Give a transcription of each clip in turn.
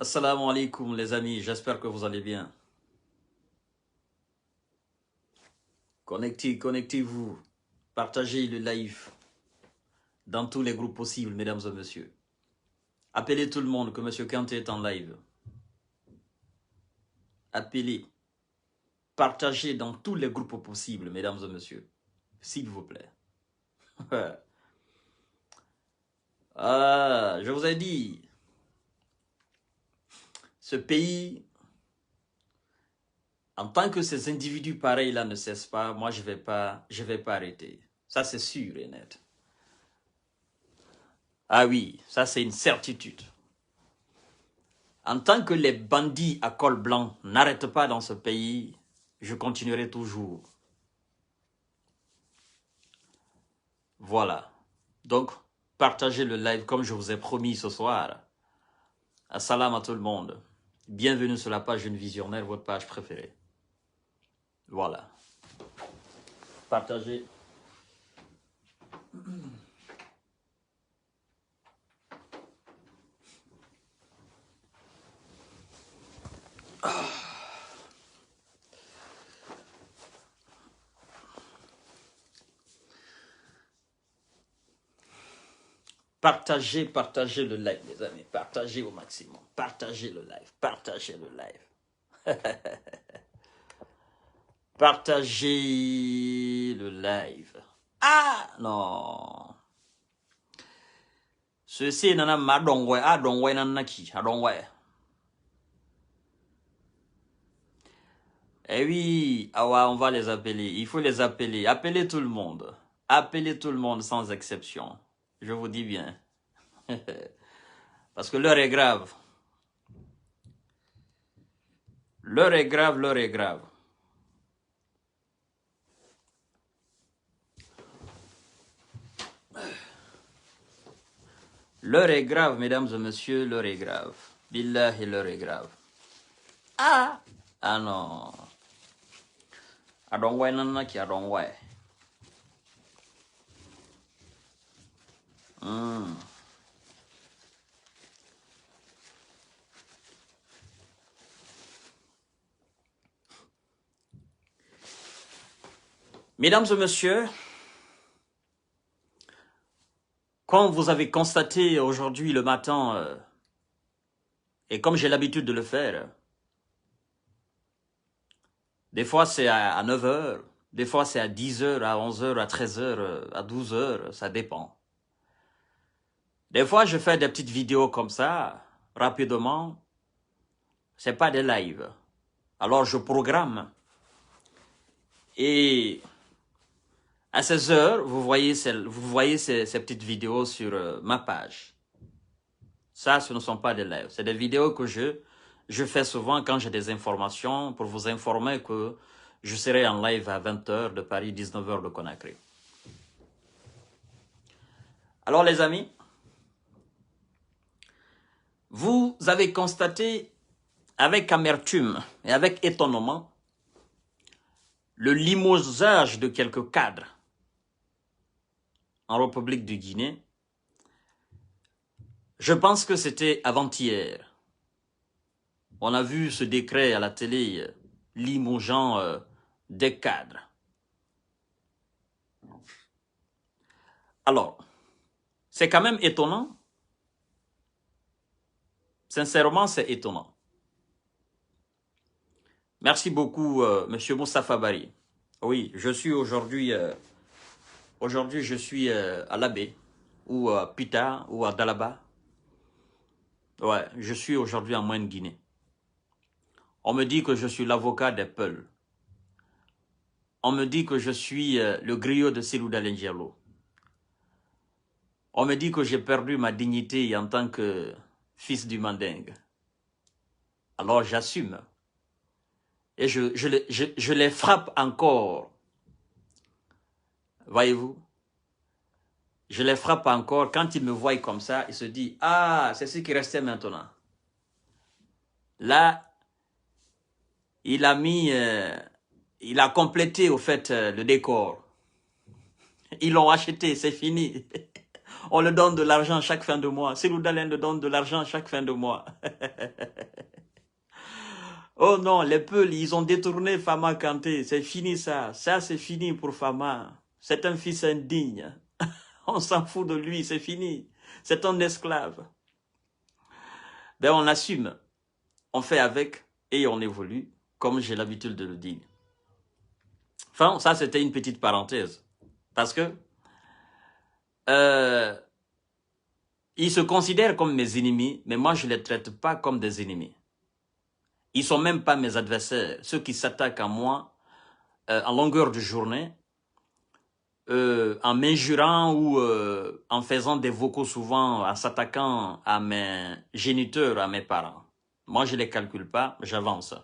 Assalamu alaikum les amis, j'espère que vous allez bien. Connectez-vous, partagez le live dans tous les groupes possibles, mesdames et messieurs. Appelez tout le monde que M. Kanté est en live. Appelez, partagez dans tous les groupes possibles, mesdames et messieurs, s'il vous plaît. Je vous ai dit, ce pays, en tant que ces individus pareils-là ne cessent pas, moi je vais pas arrêter. Ça c'est sûr et net. Ah oui, ça c'est une certitude. En tant que les bandits à col blanc n'arrêtent pas dans ce pays, je continuerai toujours. Voilà. Donc, partagez le live comme je vous ai promis ce soir. Assalam à tout le monde. Bienvenue sur la page Jeune Visionnaire, votre page préférée. Voilà. Partagez. Partagez le live, les amis. Partagez au maximum. Partagez le live. Partagez le live. Partagez le live. Ah non. Ceci nana madongwe adongwe nanaki adongwe. Eh oui, ah ouais, on va les appeler. Il faut les appeler. Appelez tout le monde. Appelez tout le monde sans exception. Je vous dis bien. Parce que l'heure est grave. L'heure est grave, l'heure est grave. L'heure est grave, mesdames et messieurs, l'heure est grave. Billahi, l'heure est grave. Ah! Ah non. Adongwe nanaki adongwe. Mesdames et messieurs, comme vous avez constaté aujourd'hui le matin, et comme j'ai l'habitude de le faire, des fois c'est à 9 h, des fois c'est à 10 h, à 11 h, à 13 h, à 12 h, ça dépend. Des fois je fais des petites vidéos comme ça, rapidement, c'est pas des lives. Alors je programme. Et à 16 h, vous voyez ces petites vidéos sur ma page. Ça, ce ne sont pas des lives. C'est des vidéos que je fais souvent quand j'ai des informations pour vous informer que je serai en live à 20 h de Paris, 19 h de Conakry. Alors les amis, vous avez constaté avec amertume et avec étonnement le limogeage de quelques cadres en République du Guinée. Je pense que c'était avant-hier. On a vu ce décret à la télé limogeant des cadres. Alors, c'est quand même étonnant. Sincèrement, c'est étonnant. Merci beaucoup, Monsieur Moustapha Bari. Oui, je suis aujourd'hui je suis à Labé, ou à Pita, ou à Dalaba. Ouais, je suis aujourd'hui en Moyenne-Guinée. On me dit que je suis l'avocat des Peuls. On me dit que je suis le griot de Selou Dalein Diallo. On me dit que j'ai perdu ma dignité en tant que fils du Mandingue. Alors j'assume. Et je les frappe encore. Voyez-vous? Je les frappe encore. Quand ils me voient comme ça, ils se disent, ah, c'est ce qui restait maintenant. Là, il a complété au fait le décor. Ils l'ont acheté, c'est fini. On le donne de l'argent chaque fin de mois. Cellou Dalein le donne de l'argent chaque fin de mois. Oh non, les Peuls, ils ont détourné Fama Kanté. C'est fini ça. Ça, c'est fini pour Fama. C'est un fils indigne. On s'en fout de lui, c'est fini. C'est un esclave. Ben, on assume. On fait avec et on évolue, comme j'ai l'habitude de le dire. Enfin, ça, c'était une petite parenthèse. Parce que ils se considèrent comme mes ennemis, mais moi, je ne les traite pas comme des ennemis. Ils ne sont même pas mes adversaires. Ceux qui s'attaquent à moi en longueur de journée, en m'injurant ou en faisant des vocaux souvent, en s'attaquant à mes géniteurs, à mes parents. Moi, je ne les calcule pas, j'avance.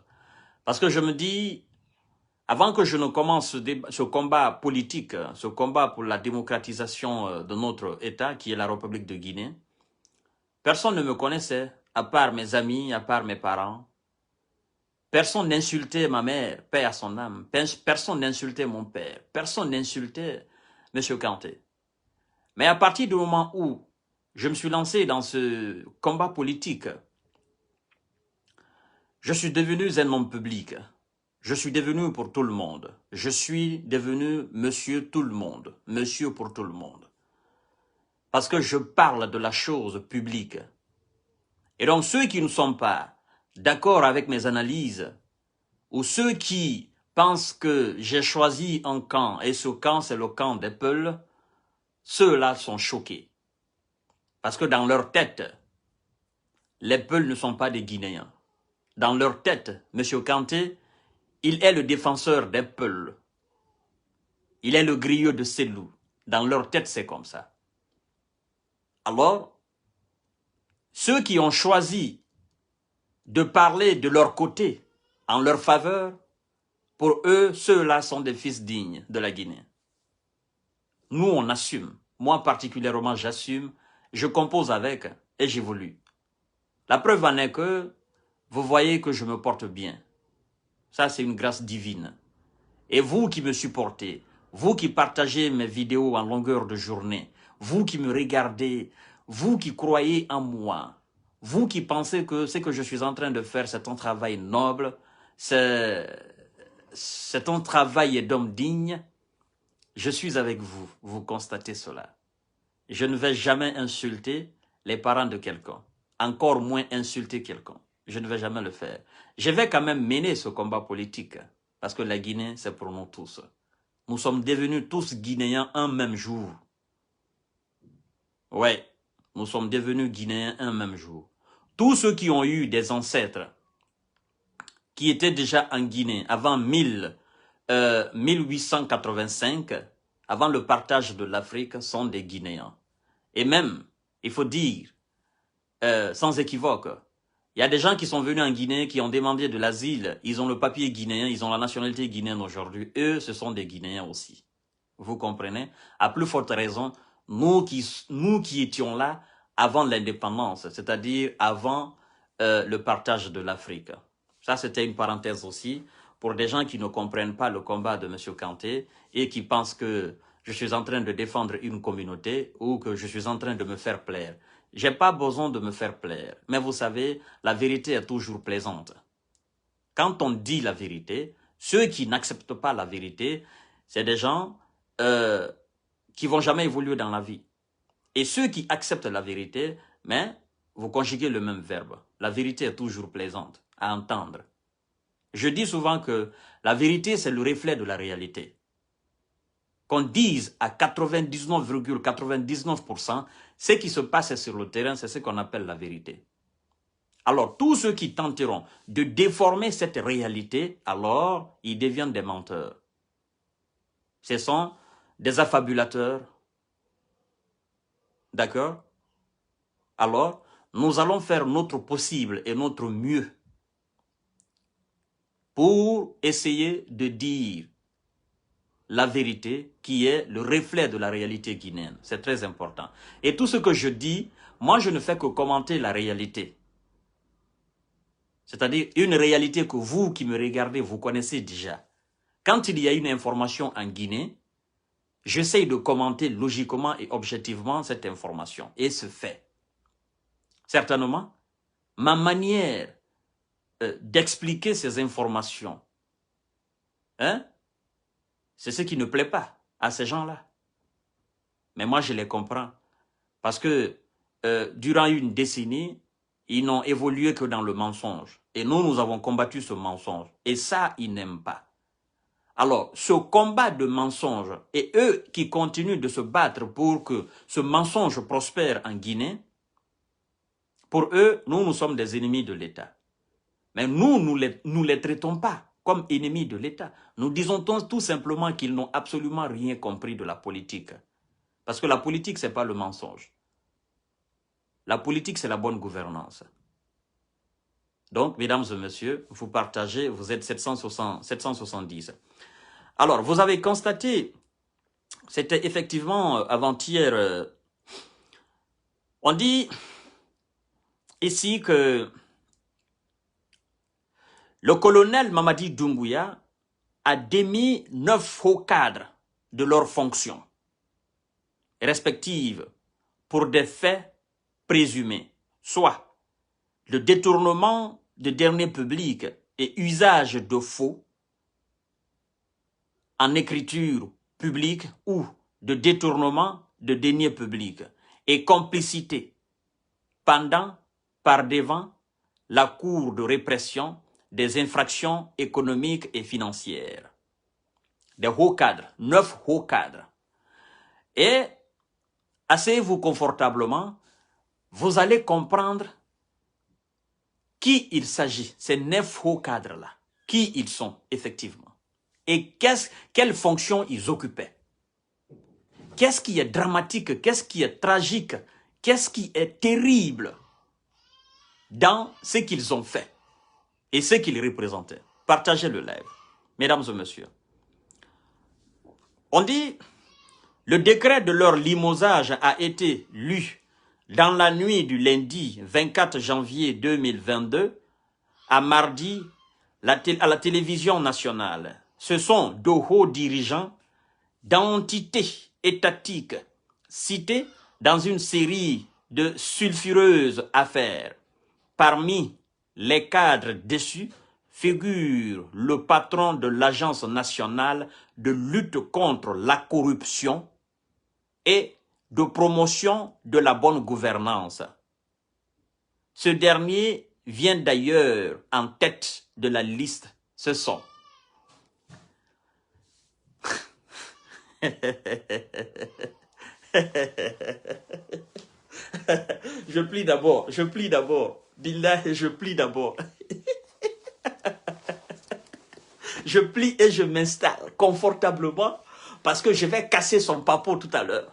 Parce que je me dis, avant que je ne commence ce combat politique, ce combat pour la démocratisation de notre État, qui est la République de Guinée, personne ne me connaissait, à part mes amis, à part mes parents. Personne n'insultait ma mère, paix à son âme. Personne n'insultait mon père. Personne n'insultait M. Kanté. Mais à partir du moment où je me suis lancé dans ce combat politique, je suis devenu un homme public. Je suis devenu pour tout le monde. Je suis devenu monsieur tout le monde. Monsieur pour tout le monde. Parce que je parle de la chose publique. Et donc ceux qui ne sont pas d'accord avec mes analyses, ou ceux qui pensent que j'ai choisi un camp, et ce camp c'est le camp des Peuls, ceux-là sont choqués. Parce que dans leur tête, les Peuls ne sont pas des Guinéens. Dans leur tête, M. Kanté, il est le défenseur des Peuls. Il est le griot de Cellou. Dans leur tête, c'est comme ça. Alors, ceux qui ont choisi de parler de leur côté, en leur faveur, pour eux, ceux-là sont des fils dignes de la Guinée. Nous, on assume. Moi, particulièrement, j'assume. Je compose avec et j'évolue. La preuve en est que vous voyez que je me porte bien. Ça, c'est une grâce divine. Et vous qui me supportez, vous qui partagez mes vidéos en longueur de journée, vous qui me regardez, vous qui croyez en moi, vous qui pensez que ce que je suis en train de faire, c'est un travail noble, c'est un travail d'homme digne, je suis avec vous, vous constatez cela. Je ne vais jamais insulter les parents de quelqu'un, encore moins insulter quelqu'un. Je ne vais jamais le faire. Je vais quand même mener ce combat politique, parce que la Guinée, c'est pour nous tous. Nous sommes devenus tous Guinéens un même jour. Ouais, nous sommes devenus Guinéens un même jour. Tous ceux qui ont eu des ancêtres qui étaient déjà en Guinée avant 1885, avant le partage de l'Afrique, sont des Guinéens. Et même, il faut dire, sans équivoque, il y a des gens qui sont venus en Guinée, qui ont demandé de l'asile, ils ont le papier guinéen, ils ont la nationalité guinéenne aujourd'hui. Eux, ce sont des Guinéens aussi. Vous comprenez? À plus forte raison, nous qui étions là avant l'indépendance, c'est-à-dire avant le partage de l'Afrique. Ça, c'était une parenthèse aussi pour des gens qui ne comprennent pas le combat de M. Kanté et qui pensent que je suis en train de défendre une communauté ou que je suis en train de me faire plaire. J'ai pas besoin de me faire plaire. Mais vous savez, la vérité est toujours plaisante. Quand on dit la vérité, ceux qui n'acceptent pas la vérité, c'est des gens qui vont jamais évoluer dans la vie. Et ceux qui acceptent la vérité, mais vous conjuguez le même verbe. La vérité est toujours plaisante à entendre. Je dis souvent que la vérité, c'est le reflet de la réalité. Qu'on dise à 99,99%, ce qui se passe sur le terrain, c'est ce qu'on appelle la vérité. Alors, tous ceux qui tenteront de déformer cette réalité, alors, ils deviennent des menteurs. Ce sont des affabulateurs. D'accord? Alors, nous allons faire notre possible et notre mieux pour essayer de dire la vérité qui est le reflet de la réalité guinéenne. C'est très important. Et tout ce que je dis, moi je ne fais que commenter la réalité. C'est-à-dire une réalité que vous qui me regardez, vous connaissez déjà. Quand il y a une information en Guinée, J'essaye de commenter logiquement et objectivement cette information et ce fait. Certainement, ma manière d'expliquer ces informations, hein, c'est ce qui ne plaît pas à ces gens-là. Mais moi, je les comprends. Parce que durant une décennie, ils n'ont évolué que dans le mensonge. Et nous avons combattu ce mensonge. Et ça, ils n'aiment pas. Alors, ce combat de mensonge et eux qui continuent de se battre pour que ce mensonge prospère en Guinée, pour eux, nous sommes des ennemis de l'État. Mais nous les traitons pas comme ennemis de l'État. Nous disons tout simplement qu'ils n'ont absolument rien compris de la politique. Parce que la politique, ce n'est pas le mensonge. La politique, c'est la bonne gouvernance. Donc, mesdames et messieurs, vous partagez, vous êtes 770. Alors, vous avez constaté, c'était effectivement avant-hier, on dit ici que le colonel Mamadi Doumbouya a démis 9 hauts cadres de leurs fonctions respectives pour des faits présumés, soit le détournement de deniers publics et usage de faux en écriture publique ou de détournement de deniers publics et complicité pendant, par devant, la Cour de répression des infractions économiques et financières. Des hauts cadres, 9 hauts cadres. Et asseyez-vous confortablement, vous allez comprendre qui il s'agit, ces 9 hauts cadres-là, qui ils sont effectivement. Et quelle fonction ils occupaient. Qu'est-ce qui est dramatique, qu'est-ce qui est tragique, qu'est-ce qui est terrible dans ce qu'ils ont fait et ce qu'ils représentaient. Partagez le live, mesdames et messieurs. On dit, le décret de leur limogeage a été lu dans la nuit du lundi 24 janvier 2022 à mardi à la télévision nationale. Ce sont de hauts dirigeants d'entités étatiques cités dans une série de sulfureuses affaires. Parmi les cadres déçus figure le patron de l'Agence nationale de lutte contre la corruption et de promotion de la bonne gouvernance. Ce dernier vient d'ailleurs en tête de la liste. Ce sont je plie d'abord. Billah, je plie d'abord. Je plie et je m'installe confortablement parce que je vais casser son papeau tout à l'heure.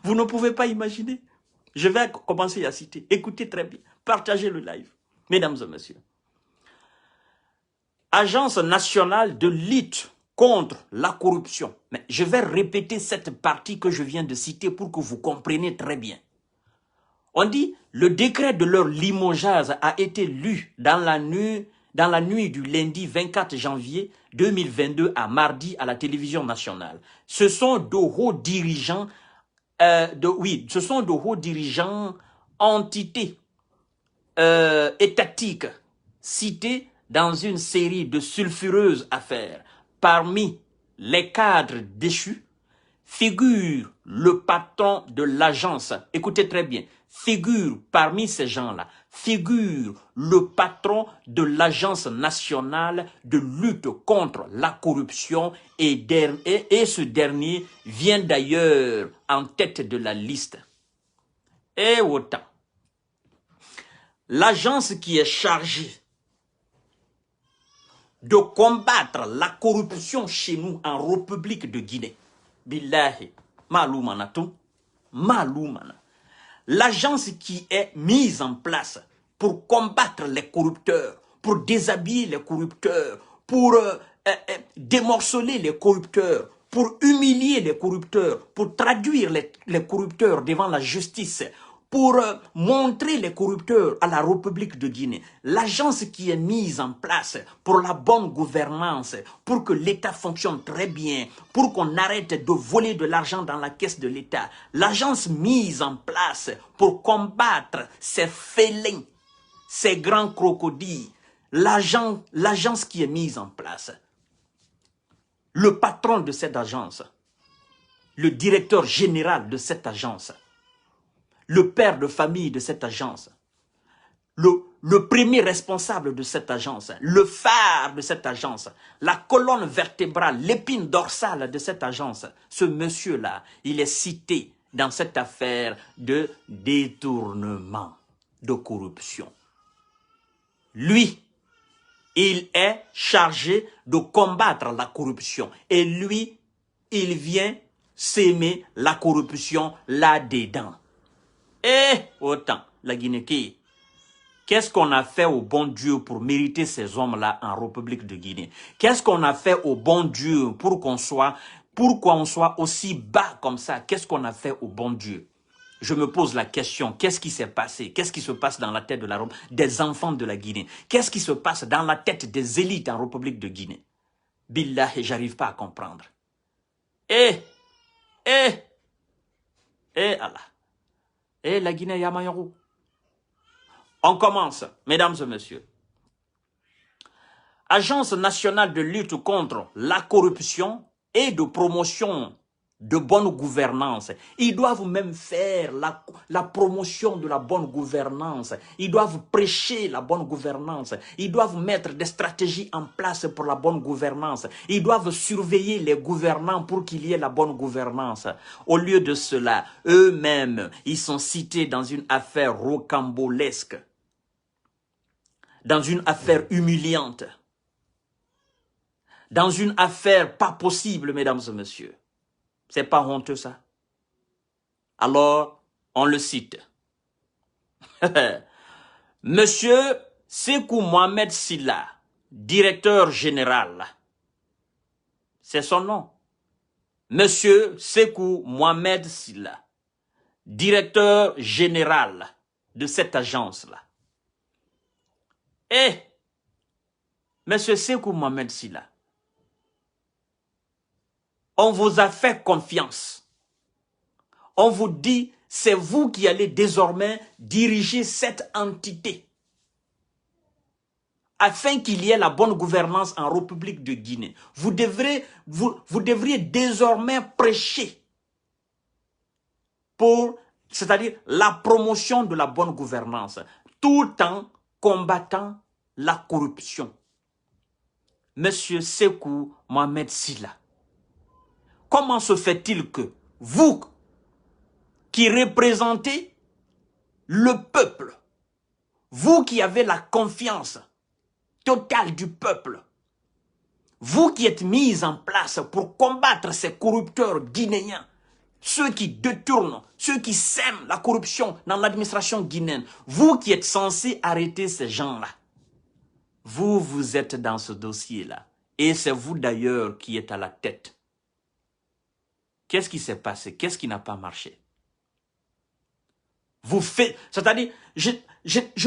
Vous ne pouvez pas imaginer. Je vais commencer à citer. Écoutez très bien. Partagez le live. Mesdames et messieurs. Agence nationale de lutte contre la corruption. Mais je vais répéter cette partie que je viens de citer pour que vous compreniez très bien. On dit, le décret de leur limogeage a été lu dans la nuit du lundi 24 janvier 2022 à mardi à la télévision nationale. Ce sont de hauts dirigeants, ce sont de hauts dirigeants entités étatiques cités dans une série de sulfureuses affaires. Parmi les cadres déchus figure le patron de l'agence. Écoutez très bien. Figure parmi ces gens-là, figure le patron de l'Agence nationale de lutte contre la corruption et ce dernier vient d'ailleurs en tête de la liste. Et autant, l'agence qui est chargée de combattre la corruption chez nous en République de Guinée, billahi, maloumanatou, maloumana. L'agence qui est mise en place pour combattre les corrupteurs, pour déshabiller les corrupteurs, pour démorceler les corrupteurs, pour humilier les corrupteurs, pour traduire les corrupteurs devant la justice, pour montrer les corrupteurs à la République de Guinée. L'agence qui est mise en place pour la bonne gouvernance, pour que l'État fonctionne très bien, pour qu'on arrête de voler de l'argent dans la caisse de l'État. L'agence mise en place pour combattre ces félins, ces grands crocodiles. L'agence qui est mise en place. Le patron de cette agence, le directeur général de cette agence, le père de famille de cette agence, le premier responsable de cette agence, le phare de cette agence, la colonne vertébrale, l'épine dorsale de cette agence, ce monsieur-là, il est cité dans cette affaire de détournement, de corruption. Lui, il est chargé de combattre la corruption. Et lui, il vient s'aimer la corruption là-dedans. Et autant, la Guinée, qu'est-ce qu'on a fait au bon Dieu pour mériter ces hommes-là en République de Guinée? Qu'est-ce qu'on a fait au bon Dieu pourquoi on soit aussi bas comme ça? Qu'est-ce qu'on a fait au bon Dieu? Je me pose la question, qu'est-ce qui s'est passé? Qu'est-ce qui se passe dans la tête de des enfants de la Guinée? Qu'est-ce qui se passe dans la tête des élites en République de Guinée? Billah, j'arrive pas à comprendre. Allah. La Guinée Yamayorou. On commence, mesdames et messieurs. Agence nationale de lutte contre la corruption et de promotion de bonne gouvernance. Ils doivent même faire la promotion de la bonne gouvernance. Ils doivent prêcher la bonne gouvernance. Ils doivent mettre des stratégies en place pour la bonne gouvernance. Ils doivent surveiller les gouvernants pour qu'il y ait la bonne gouvernance. Au lieu de cela, eux-mêmes, ils sont cités dans une affaire rocambolesque, dans une affaire humiliante, dans une affaire pas possible, mesdames et messieurs. C'est pas honteux ça? Alors, on le cite. Monsieur Sékou Mohamed Silla, directeur général. C'est son nom. Monsieur Sékou Mohamed Silla, directeur général de cette agence-là. Et, monsieur Sékou Mohamed Silla, on vous a fait confiance. On vous dit, c'est vous qui allez désormais diriger cette entité afin qu'il y ait la bonne gouvernance en République de Guinée. Vous devriez désormais prêcher pour, c'est-à-dire la promotion de la bonne gouvernance, tout en combattant la corruption. Monsieur Sékou Mohamed Silla, comment se fait-il que vous, qui représentez le peuple, vous qui avez la confiance totale du peuple, vous qui êtes mis en place pour combattre ces corrupteurs guinéens, ceux qui détournent, ceux qui sèment la corruption dans l'administration guinéenne, vous qui êtes censés arrêter ces gens-là, vous êtes dans ce dossier-là. Et c'est vous d'ailleurs qui êtes à la tête. Qu'est-ce qui s'est passé? Qu'est-ce qui n'a pas marché? Vous faites, c'est-à-dire, je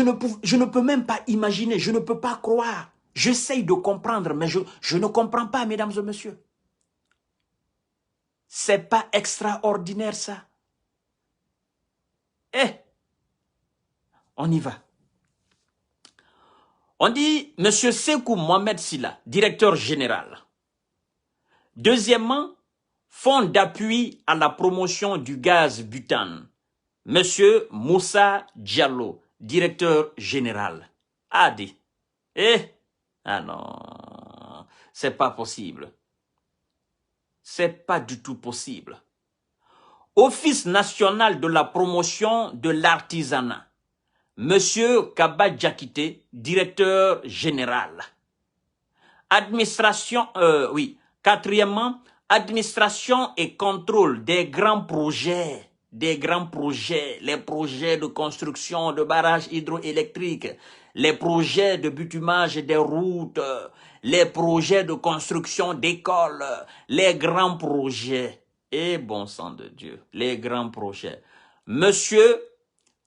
ne peux même pas imaginer, je ne peux pas croire. J'essaye de comprendre, mais je ne comprends pas, mesdames et messieurs. C'est pas extraordinaire, ça. On y va. On dit, monsieur Sékou Mohamed Silla, directeur général. Deuxièmement, fonds d'appui à la promotion du gaz butane. Monsieur Moussa Diallo, directeur général. A dit. Ah non, c'est pas possible. C'est pas du tout possible. Office national de la promotion de l'artisanat. Monsieur Kaba Diakité, directeur général. Administration, Quatrièmement, administration et contrôle des grands projets. Les projets de construction de barrages hydroélectriques, les projets de bitumage des routes, les projets de construction d'écoles, les grands projets. Et bon sang de Dieu, les grands projets. Monsieur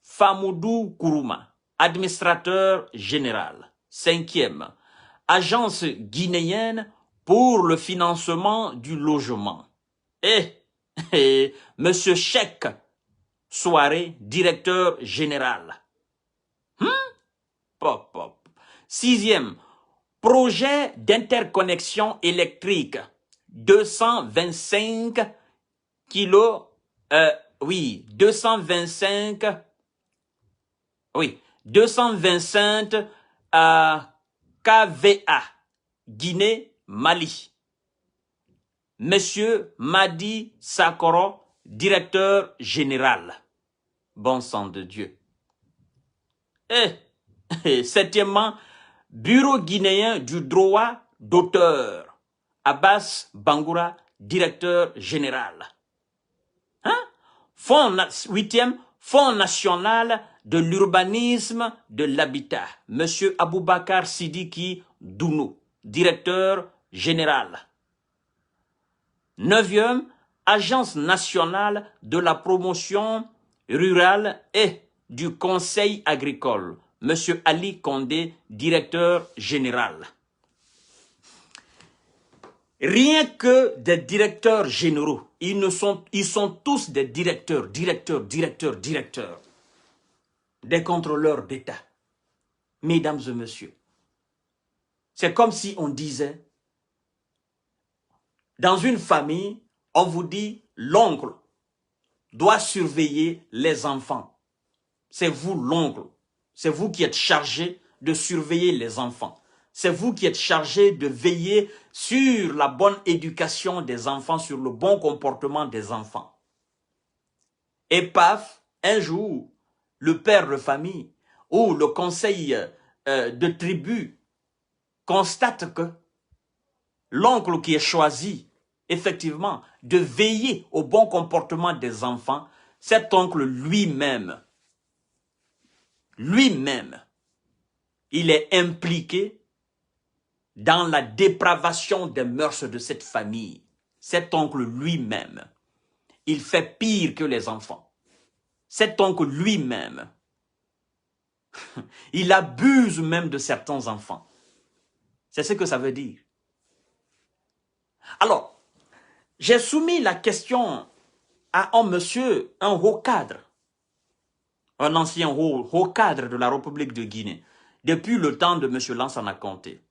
Famoudou Kourouma, administrateur général. 5e, Agence guinéenne pour le financement du logement. Et Monsieur Cheikh Souaré, directeur général. Pop, pop. 6e, projet d'interconnexion électrique. 225 kilos, 225 KVA, Guinée, Mali. Monsieur Madi Sakoro, directeur général. Bon sang de Dieu. Et 7e, Bureau guinéen du droit d'auteur. Abbas Bangoura, directeur général. 8e, Fonds national de l'urbanisme de l'habitat. Monsieur Aboubakar Sidiki Dounou, directeur général. 9e, Agence nationale de la promotion rurale et du conseil agricole. Monsieur Ali Condé, directeur général. Rien que des directeurs généraux. Ils sont tous des directeurs. Des contrôleurs d'État. Mesdames et messieurs. C'est comme si on disait, dans une famille, on vous dit, l'oncle doit surveiller les enfants. C'est vous l'oncle. C'est vous qui êtes chargé de surveiller les enfants. C'est vous qui êtes chargé de veiller sur la bonne éducation des enfants, sur le bon comportement des enfants. Et paf, un jour, le père de famille ou le conseil de tribu constate que l'oncle qui est choisi, effectivement, de veiller au bon comportement des enfants, cet oncle lui-même, il est impliqué dans la dépravation des mœurs de cette famille. Cet oncle lui-même, il fait pire que les enfants. Cet oncle lui-même, il abuse même de certains enfants. C'est ce que ça veut dire. Alors, j'ai soumis la question à un monsieur, un haut cadre, un ancien haut cadre de la République de Guinée, depuis le temps de monsieur Lansana Conté,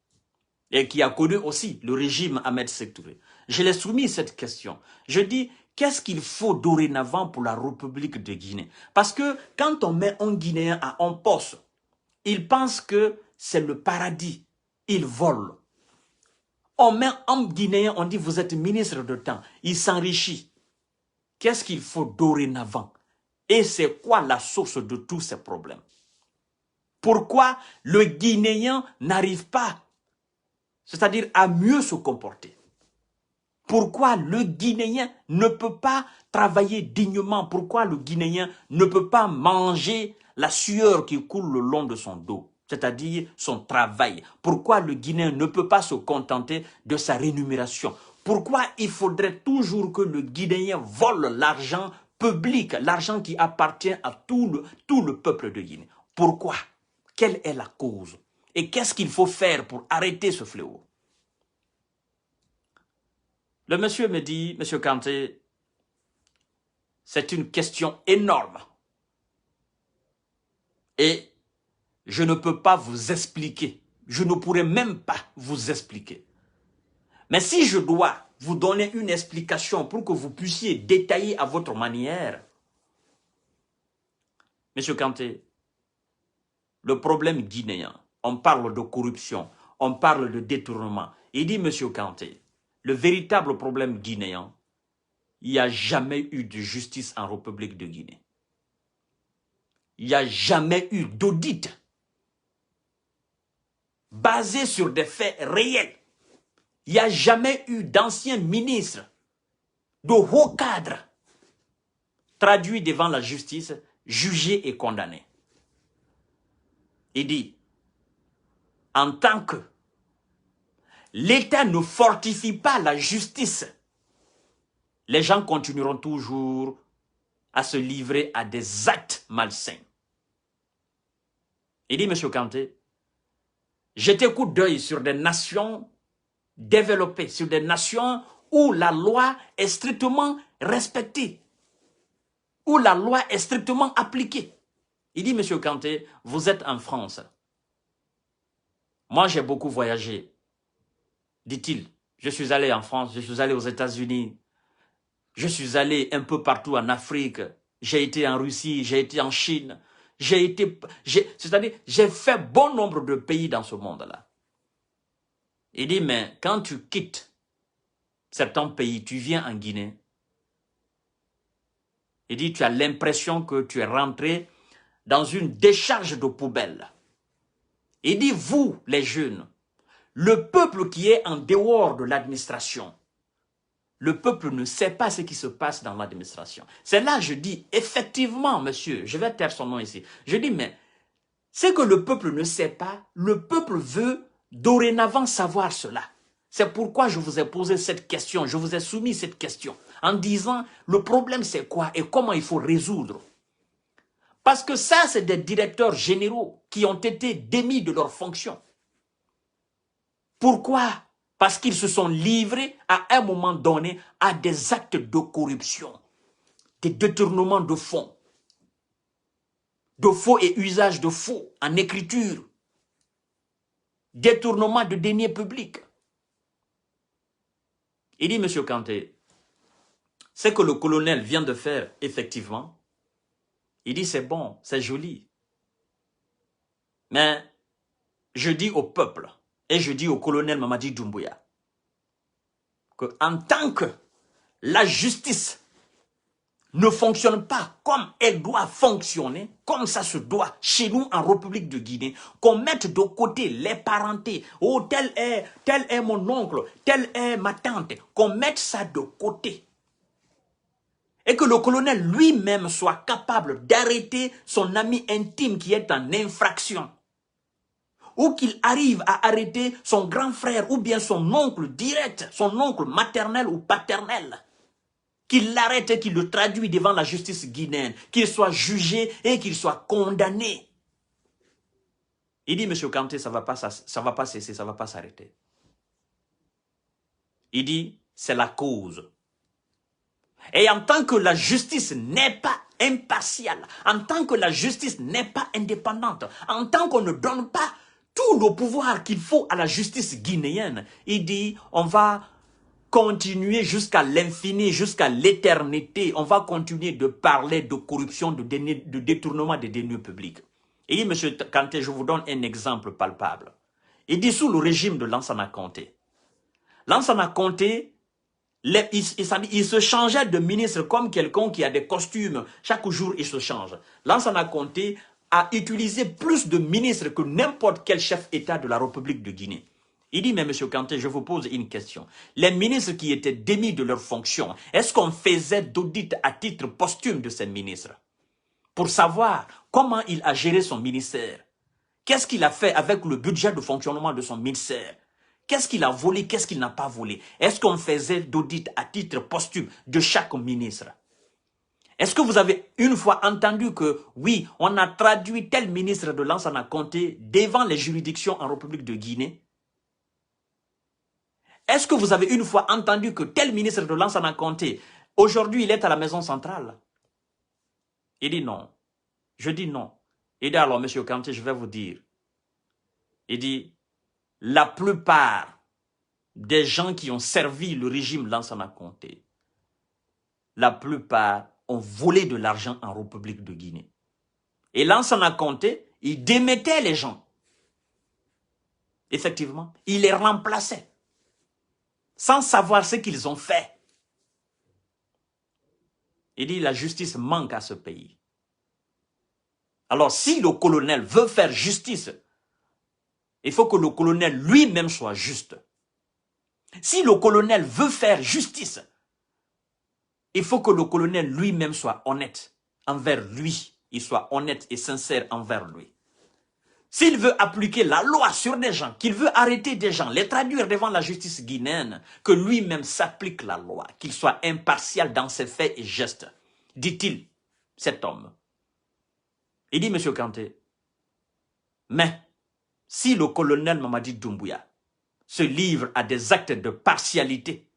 et qui a connu aussi le régime Ahmed Sékou Touré. Je l'ai soumis cette question. Je dis, qu'est-ce qu'il faut dorénavant pour la République de Guinée? Parce que quand on met un Guinéen à un poste, il pense que c'est le paradis. Il vole. On met un Guinéen, on dit vous êtes ministre de temps. Il s'enrichit. Qu'est-ce qu'il faut dorénavant? Et c'est quoi la source de tous ces problèmes? Pourquoi le Guinéen n'arrive pas, c'est-à-dire à mieux se comporter? Pourquoi le Guinéen ne peut pas travailler dignement? Pourquoi le Guinéen ne peut pas manger la sueur qui coule le long de son dos, c'est-à-dire son travail? Pourquoi le Guinéen ne peut pas se contenter de sa rémunération? Pourquoi il faudrait toujours que le Guinéen vole l'argent public, l'argent qui appartient à tout le peuple de Guinée? Pourquoi? Quelle est la cause? Et qu'est-ce qu'il faut faire pour arrêter ce fléau? Le monsieur me dit, monsieur Kanté, c'est une question énorme. Et je ne peux pas vous expliquer. Je ne pourrais même pas vous expliquer. Mais si je dois vous donner une explication pour que vous puissiez détailler à votre manière, monsieur Kanté, le problème guinéen, on parle de corruption, on parle de détournement. Il dit, monsieur Kanté, le véritable problème guinéen, il n'y a jamais eu de justice en République de Guinée. Il n'y a jamais eu d'audit basé sur des faits réels. Il n'y a jamais eu d'anciens ministres, de hauts cadres, traduits devant la justice, jugés et condamnés. Il dit, en tant que l'État ne fortifie pas la justice, les gens continueront toujours à se livrer à des actes malsains. Il dit, Monsieur Kanté, jetez coup d'œil sur des nations développées, sur des nations où la loi est strictement respectée, où la loi est strictement appliquée. Il dit, Monsieur Kanté, vous êtes en France. Moi, j'ai beaucoup voyagé, dit-il. Je suis allé en France, je suis allé aux États-Unis, je suis allé un peu partout en Afrique, j'ai été en Russie, j'ai été en Chine, c'est-à-dire, j'ai fait bon nombre de pays dans ce monde-là. Il dit, mais quand tu quittes certains pays, tu viens en Guinée, il dit, tu as l'impression que tu es rentré dans une décharge de poubelle. Il dit, vous, les jeunes, le peuple qui est en dehors de l'administration, le peuple ne sait pas ce qui se passe dans l'administration. C'est là je dis, effectivement, monsieur, je vais taire son nom ici. Je dis, mais ce que le peuple ne sait pas, le peuple veut dorénavant savoir cela. C'est pourquoi je vous ai posé cette question, je vous ai soumis cette question, en disant, le problème c'est quoi et comment il faut résoudre. Parce que ça, c'est des directeurs généraux qui ont été démis de leurs fonctions. Pourquoi? Parce qu'ils se sont livrés à un moment donné à des actes de corruption, des détournements de fonds, de faux et usage de faux en écriture, détournement de deniers publics. Il dit, Monsieur Kanté, ce que le colonel vient de faire, effectivement, il dit, c'est bon, c'est joli. Mais je dis au peuple, et je dis au colonel Mamadi Doumbouya, qu'en tant que la justice ne fonctionne pas comme elle doit fonctionner, comme ça se doit chez nous en République de Guinée, qu'on mette de côté les parentés, oh tel est mon oncle, tel est ma tante, qu'on mette ça de côté. Et que le colonel lui-même soit capable d'arrêter son ami intime qui est en infraction. Ou qu'il arrive à arrêter son grand frère ou bien son oncle direct, son oncle maternel ou paternel. Qu'il l'arrête et qu'il le traduit devant la justice guinéenne, qu'il soit jugé et qu'il soit condamné. Il dit, Monsieur Kanté, ça va pas cesser, ça va pas s'arrêter. Il dit, c'est la cause. Et en tant que la justice n'est pas impartiale, en tant que la justice n'est pas indépendante, en tant qu'on ne donne pas tout le pouvoir qu'il faut à la justice guinéenne, il dit, on va continuer jusqu'à l'infini, jusqu'à l'éternité. On va continuer de parler de corruption, de détournement des deniers publics. Il dit, Monsieur Kanté, je vous donne un exemple palpable. Il dit, sous le régime de Lansana Conté, Lansana Conté, il se changeait de ministre comme quelqu'un qui a des costumes. Chaque jour, il se change. Lansana Conté a utilisé plus de ministres que n'importe quel chef d'État de la République de Guinée. Il dit, mais Monsieur Kanté, je vous pose une question. Les ministres qui étaient démis de leurs fonctions, est-ce qu'on faisait d'audit à titre posthume de ces ministres? Pour savoir comment il a géré son ministère. Qu'est-ce qu'il a fait avec le budget de fonctionnement de son ministère? Qu'est-ce qu'il a volé, qu'est-ce qu'il n'a pas volé? Est-ce qu'on faisait d'audit à titre posthume de chaque ministre? Est-ce que vous avez une fois entendu que, oui, on a traduit tel ministre de Lansana Conté devant les juridictions en République de Guinée? Est-ce que vous avez une fois entendu que tel ministre de Lansana Conté, aujourd'hui il est à la maison centrale? Il dit non. Je dis non. Il dit alors, Monsieur Kanté, je vais vous dire. Il dit, la plupart des gens qui ont servi le régime Lansana Conté, la plupart ont volé de l'argent en République de Guinée. Et Lansana Conté, il démettait les gens. Effectivement, il les remplaçait. Sans savoir ce qu'ils ont fait. Il dit la justice manque à ce pays. Alors si le colonel veut faire justice, il faut que le colonel lui-même soit juste. Si le colonel veut faire justice, il faut que le colonel lui-même soit honnête envers lui. Il soit honnête et sincère envers lui. S'il veut appliquer la loi sur des gens, qu'il veut arrêter des gens, les traduire devant la justice guinéenne, que lui-même s'applique la loi, qu'il soit impartial dans ses faits et gestes, dit-il, cet homme. Il dit, Monsieur Kanté, Mais si le colonel Mamadi Doumbouya se livre à des actes de partialité,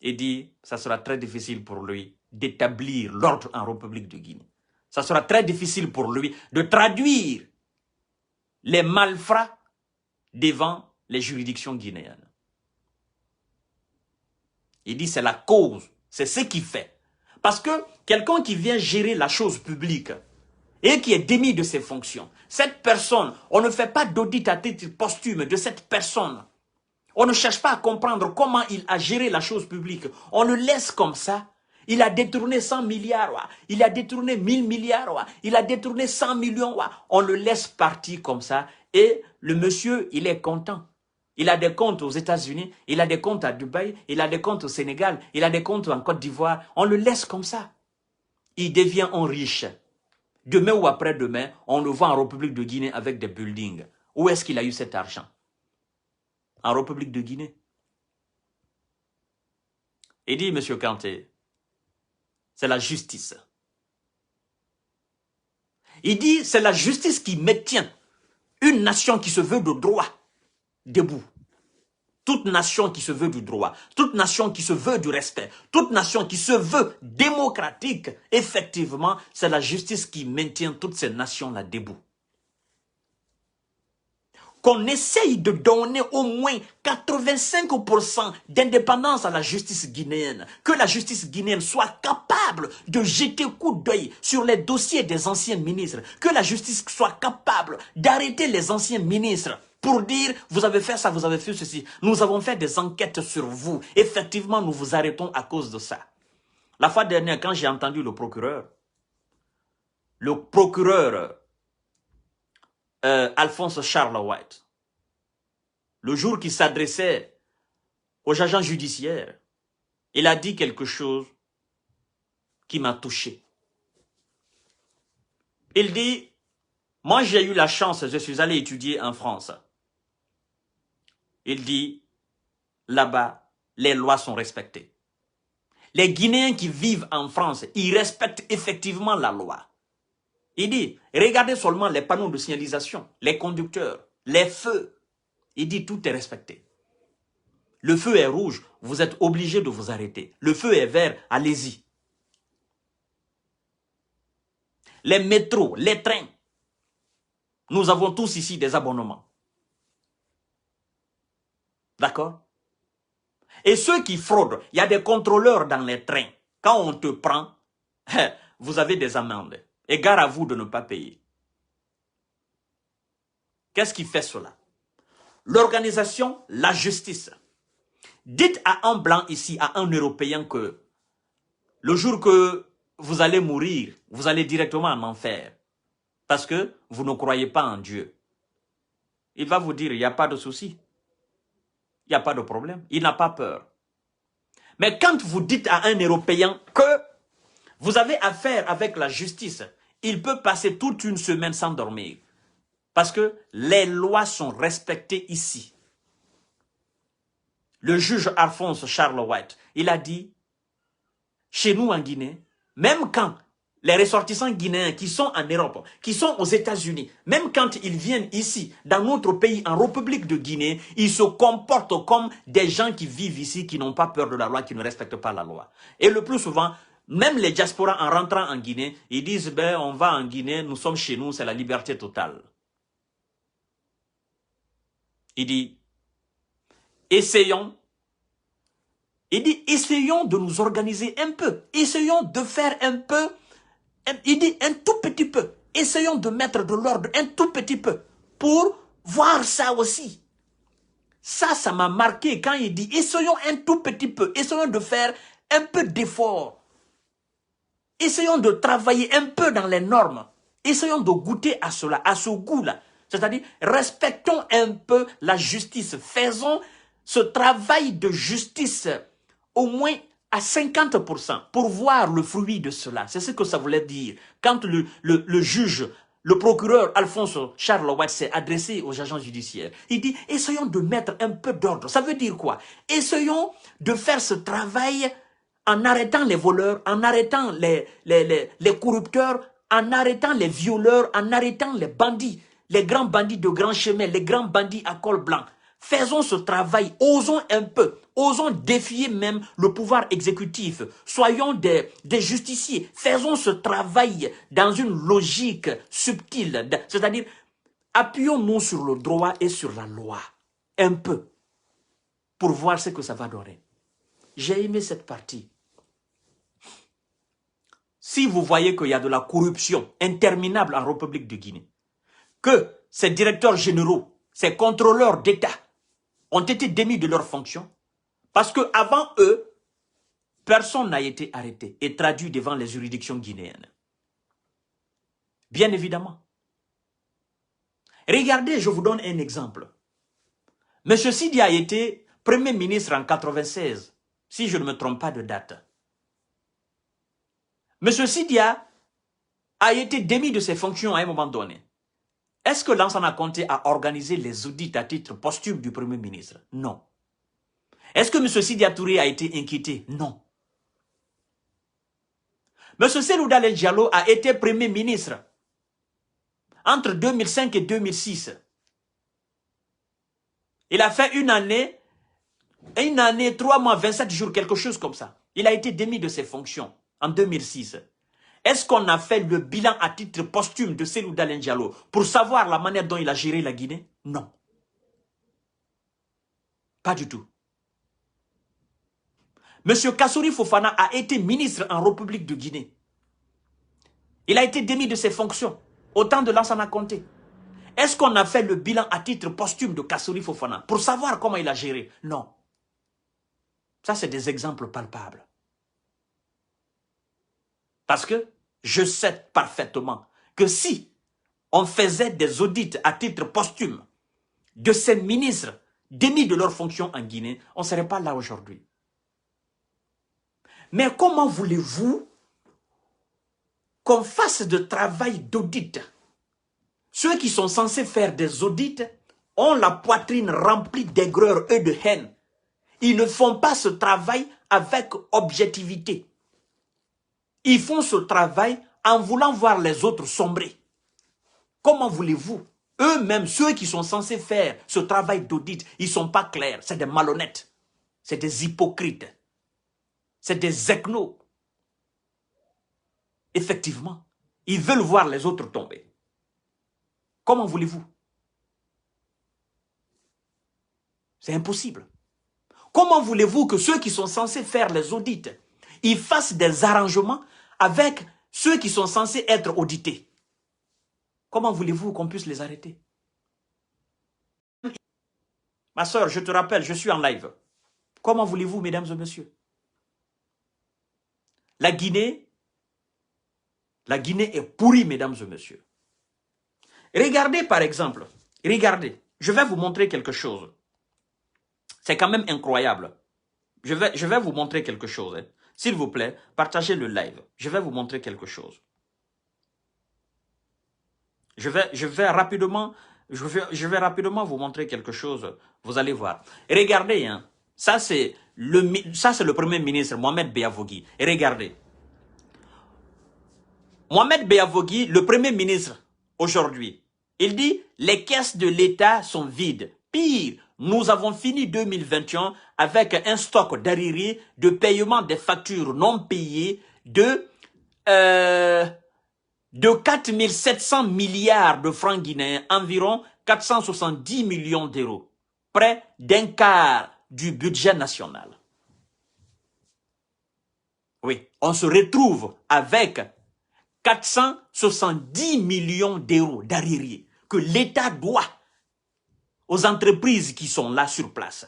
il dit, ça sera très difficile pour lui d'établir l'ordre en République de Guinée. Ça sera très difficile pour lui de traduire les malfrats devant les juridictions guinéennes. Il dit, c'est la cause, c'est ce qui fait. Parce que quelqu'un qui vient gérer la chose publique et qui est démis de ses fonctions, cette personne, on ne fait pas d'audit à titre posthume de cette personne. On ne cherche pas à comprendre comment il a géré la chose publique. On le laisse comme ça. Il a détourné 100 milliards, ouais. Il a détourné 1000 milliards, ouais. Il a détourné 100 millions. Ouais. On le laisse partir comme ça et le monsieur, il est content. Il a des comptes aux États-Unis, il a des comptes à Dubaï, il a des comptes au Sénégal, il a des comptes en Côte d'Ivoire. On le laisse comme ça. Il devient un riche. Demain ou après-demain, on le voit en République de Guinée avec des buildings. Où est-ce qu'il a eu cet argent? En République de Guinée. Il dit, monsieur Kanté, c'est la justice. Il dit, c'est la justice qui maintient une nation qui se veut de droit debout. Toute nation qui se veut du droit, toute nation qui se veut du respect, toute nation qui se veut démocratique, effectivement, c'est la justice qui maintient toutes ces nations-là debout. Qu'on essaye de donner au moins 85% d'indépendance à la justice guinéenne, que la justice guinéenne soit capable de jeter coup d'œil sur les dossiers des anciens ministres, que la justice soit capable d'arrêter les anciens ministres pour dire, vous avez fait ça, vous avez fait ceci, nous avons fait des enquêtes sur vous, effectivement nous vous arrêtons à cause de ça. La fois dernière, quand j'ai entendu le procureur Alphonse Charles White, le jour qu'il s'adressait aux agents judiciaires, il a dit quelque chose qui m'a touché. Il dit, moi j'ai eu la chance, je suis allé étudier en France. Il dit, là-bas, les lois sont respectées. Les Guinéens qui vivent en France, ils respectent effectivement la loi. Il dit, regardez seulement les panneaux de signalisation, les conducteurs, les feux. Il dit, tout est respecté. Le feu est rouge, vous êtes obligé de vous arrêter. Le feu est vert, allez-y. Les métros, les trains, nous avons tous ici des abonnements. D'accord? Et ceux qui fraudent, il y a des contrôleurs dans les trains. Quand on te prend, vous avez des amendes. Et gare à vous de ne pas payer. Qu'est-ce qui fait cela? L'organisation, la justice. Dites à un blanc ici, à un Européen que le jour que vous allez mourir, vous allez directement en enfer. Parce que vous ne croyez pas en Dieu. Il va vous dire, il n'y a pas de souci. Il n'y a pas de problème. Il n'a pas peur. Mais quand vous dites à un Européen que vous avez affaire avec la justice, il peut passer toute une semaine sans dormir. Parce que les lois sont respectées ici. Le juge Alphonse Charles White, il a dit, chez nous en Guinée, même quand les ressortissants guinéens qui sont en Europe, qui sont aux États-Unis, même quand ils viennent ici, dans notre pays, en République de Guinée, ils se comportent comme des gens qui vivent ici, qui n'ont pas peur de la loi, qui ne respectent pas la loi. Et le plus souvent, même les diasporas en rentrant en Guinée, ils disent, ben, on va en Guinée, nous sommes chez nous, c'est la liberté totale. Il dit, essayons de nous organiser un peu, essayons de faire un peu, il dit un tout petit peu, essayons de mettre de l'ordre un tout petit peu, pour voir ça aussi. Ça m'a marqué quand il dit, essayons un tout petit peu, essayons de faire un peu d'effort, essayons de travailler un peu dans les normes, essayons de goûter à cela, à ce goût-là. C'est-à-dire, respectons un peu la justice. Faisons ce travail de justice au moins à 50% pour voir le fruit de cela. C'est ce que ça voulait dire. Quand le juge, le procureur Alphonse Charles White s'est adressé aux agents judiciaires, il dit, essayons de mettre un peu d'ordre. Ça veut dire quoi? Essayons de faire ce travail en arrêtant les voleurs, en arrêtant les corrupteurs, en arrêtant les violeurs, en arrêtant les bandits, les grands bandits de grands chemins, les grands bandits à col blanc. Faisons ce travail, osons un peu, osons défier même le pouvoir exécutif. Soyons des justiciers, faisons ce travail dans une logique subtile, c'est-à-dire appuyons-nous sur le droit et sur la loi, un peu, pour voir ce que ça va donner. J'ai aimé cette partie. Si vous voyez qu'il y a de la corruption interminable en République de Guinée, que ces directeurs généraux, ces contrôleurs d'État ont été démis de leurs fonctions, parce qu'avant eux, personne n'a été arrêté et traduit devant les juridictions guinéennes. Bien évidemment. Regardez, je vous donne un exemple. M. Sidi a été Premier ministre en 1996, si je ne me trompe pas de date. M. Sidia a été démis de ses fonctions à un moment donné. Est-ce que Lansana Conté a organisé les audits à titre posthume du Premier ministre? Non. Est-ce que M. Sidia Touré a été inquiété? Non. M. Selou Dalein Diallo a été Premier ministre entre 2005 et 2006. Il a fait une année, 3 mois, 27 jours, quelque chose comme ça. Il a été démis de ses fonctions en 2006. Est-ce qu'on a fait le bilan à titre posthume de Selou Dalein Diallo pour savoir la manière dont il a géré la Guinée? Non. Pas du tout. Monsieur Kassouri Fofana a été ministre en République de Guinée. Il a été démis de ses fonctions au temps de Lansana Conté. Est-ce qu'on a fait le bilan à titre posthume de Kassouri Fofana pour savoir comment il a géré? Non. Ça, c'est des exemples palpables. Parce que je sais parfaitement que si on faisait des audits à titre posthume de ces ministres démis de leurs fonctions en Guinée, on ne serait pas là aujourd'hui. Mais comment voulez-vous qu'on fasse de travail d'audit? Ceux qui sont censés faire des audits ont la poitrine remplie d'aigreur et de haine. Ils ne font pas ce travail avec objectivité. Ils font ce travail en voulant voir les autres sombrer. Comment voulez-vous? Eux-mêmes, ceux qui sont censés faire ce travail d'audit, ils ne sont pas clairs. C'est des malhonnêtes. C'est des hypocrites. C'est des ethnos. Effectivement, ils veulent voir les autres tomber. Comment voulez-vous? C'est impossible. Comment voulez-vous que ceux qui sont censés faire les audits, ils fassent des arrangements avec ceux qui sont censés être audités? Comment voulez-vous qu'on puisse les arrêter? Ma soeur, je te rappelle, je suis en live. Comment voulez-vous, mesdames et messieurs? La Guinée est pourrie, mesdames et messieurs. Regardez par exemple, regardez, je vais vous montrer quelque chose. C'est quand même incroyable. Je vais vous montrer quelque chose. Hein. S'il vous plaît, partagez le live. Je vais vous montrer quelque chose. Je vais rapidement vous montrer quelque chose. Vous allez voir. Et regardez, hein, ça c'est le Premier ministre Mohamed Beavogui. Et regardez. Mohamed Beavogui, le Premier ministre, aujourd'hui, il dit « Les caisses de l'État sont vides. Pire, nous avons fini 2021 avec un stock d'arriérés de paiement des factures non payées de 4 700 milliards de francs guinéens, environ 470 millions d'euros, près d'un quart du budget national. » Oui, on se retrouve avec 470 millions d'euros d'arriérés que l'État doit aux entreprises qui sont là sur place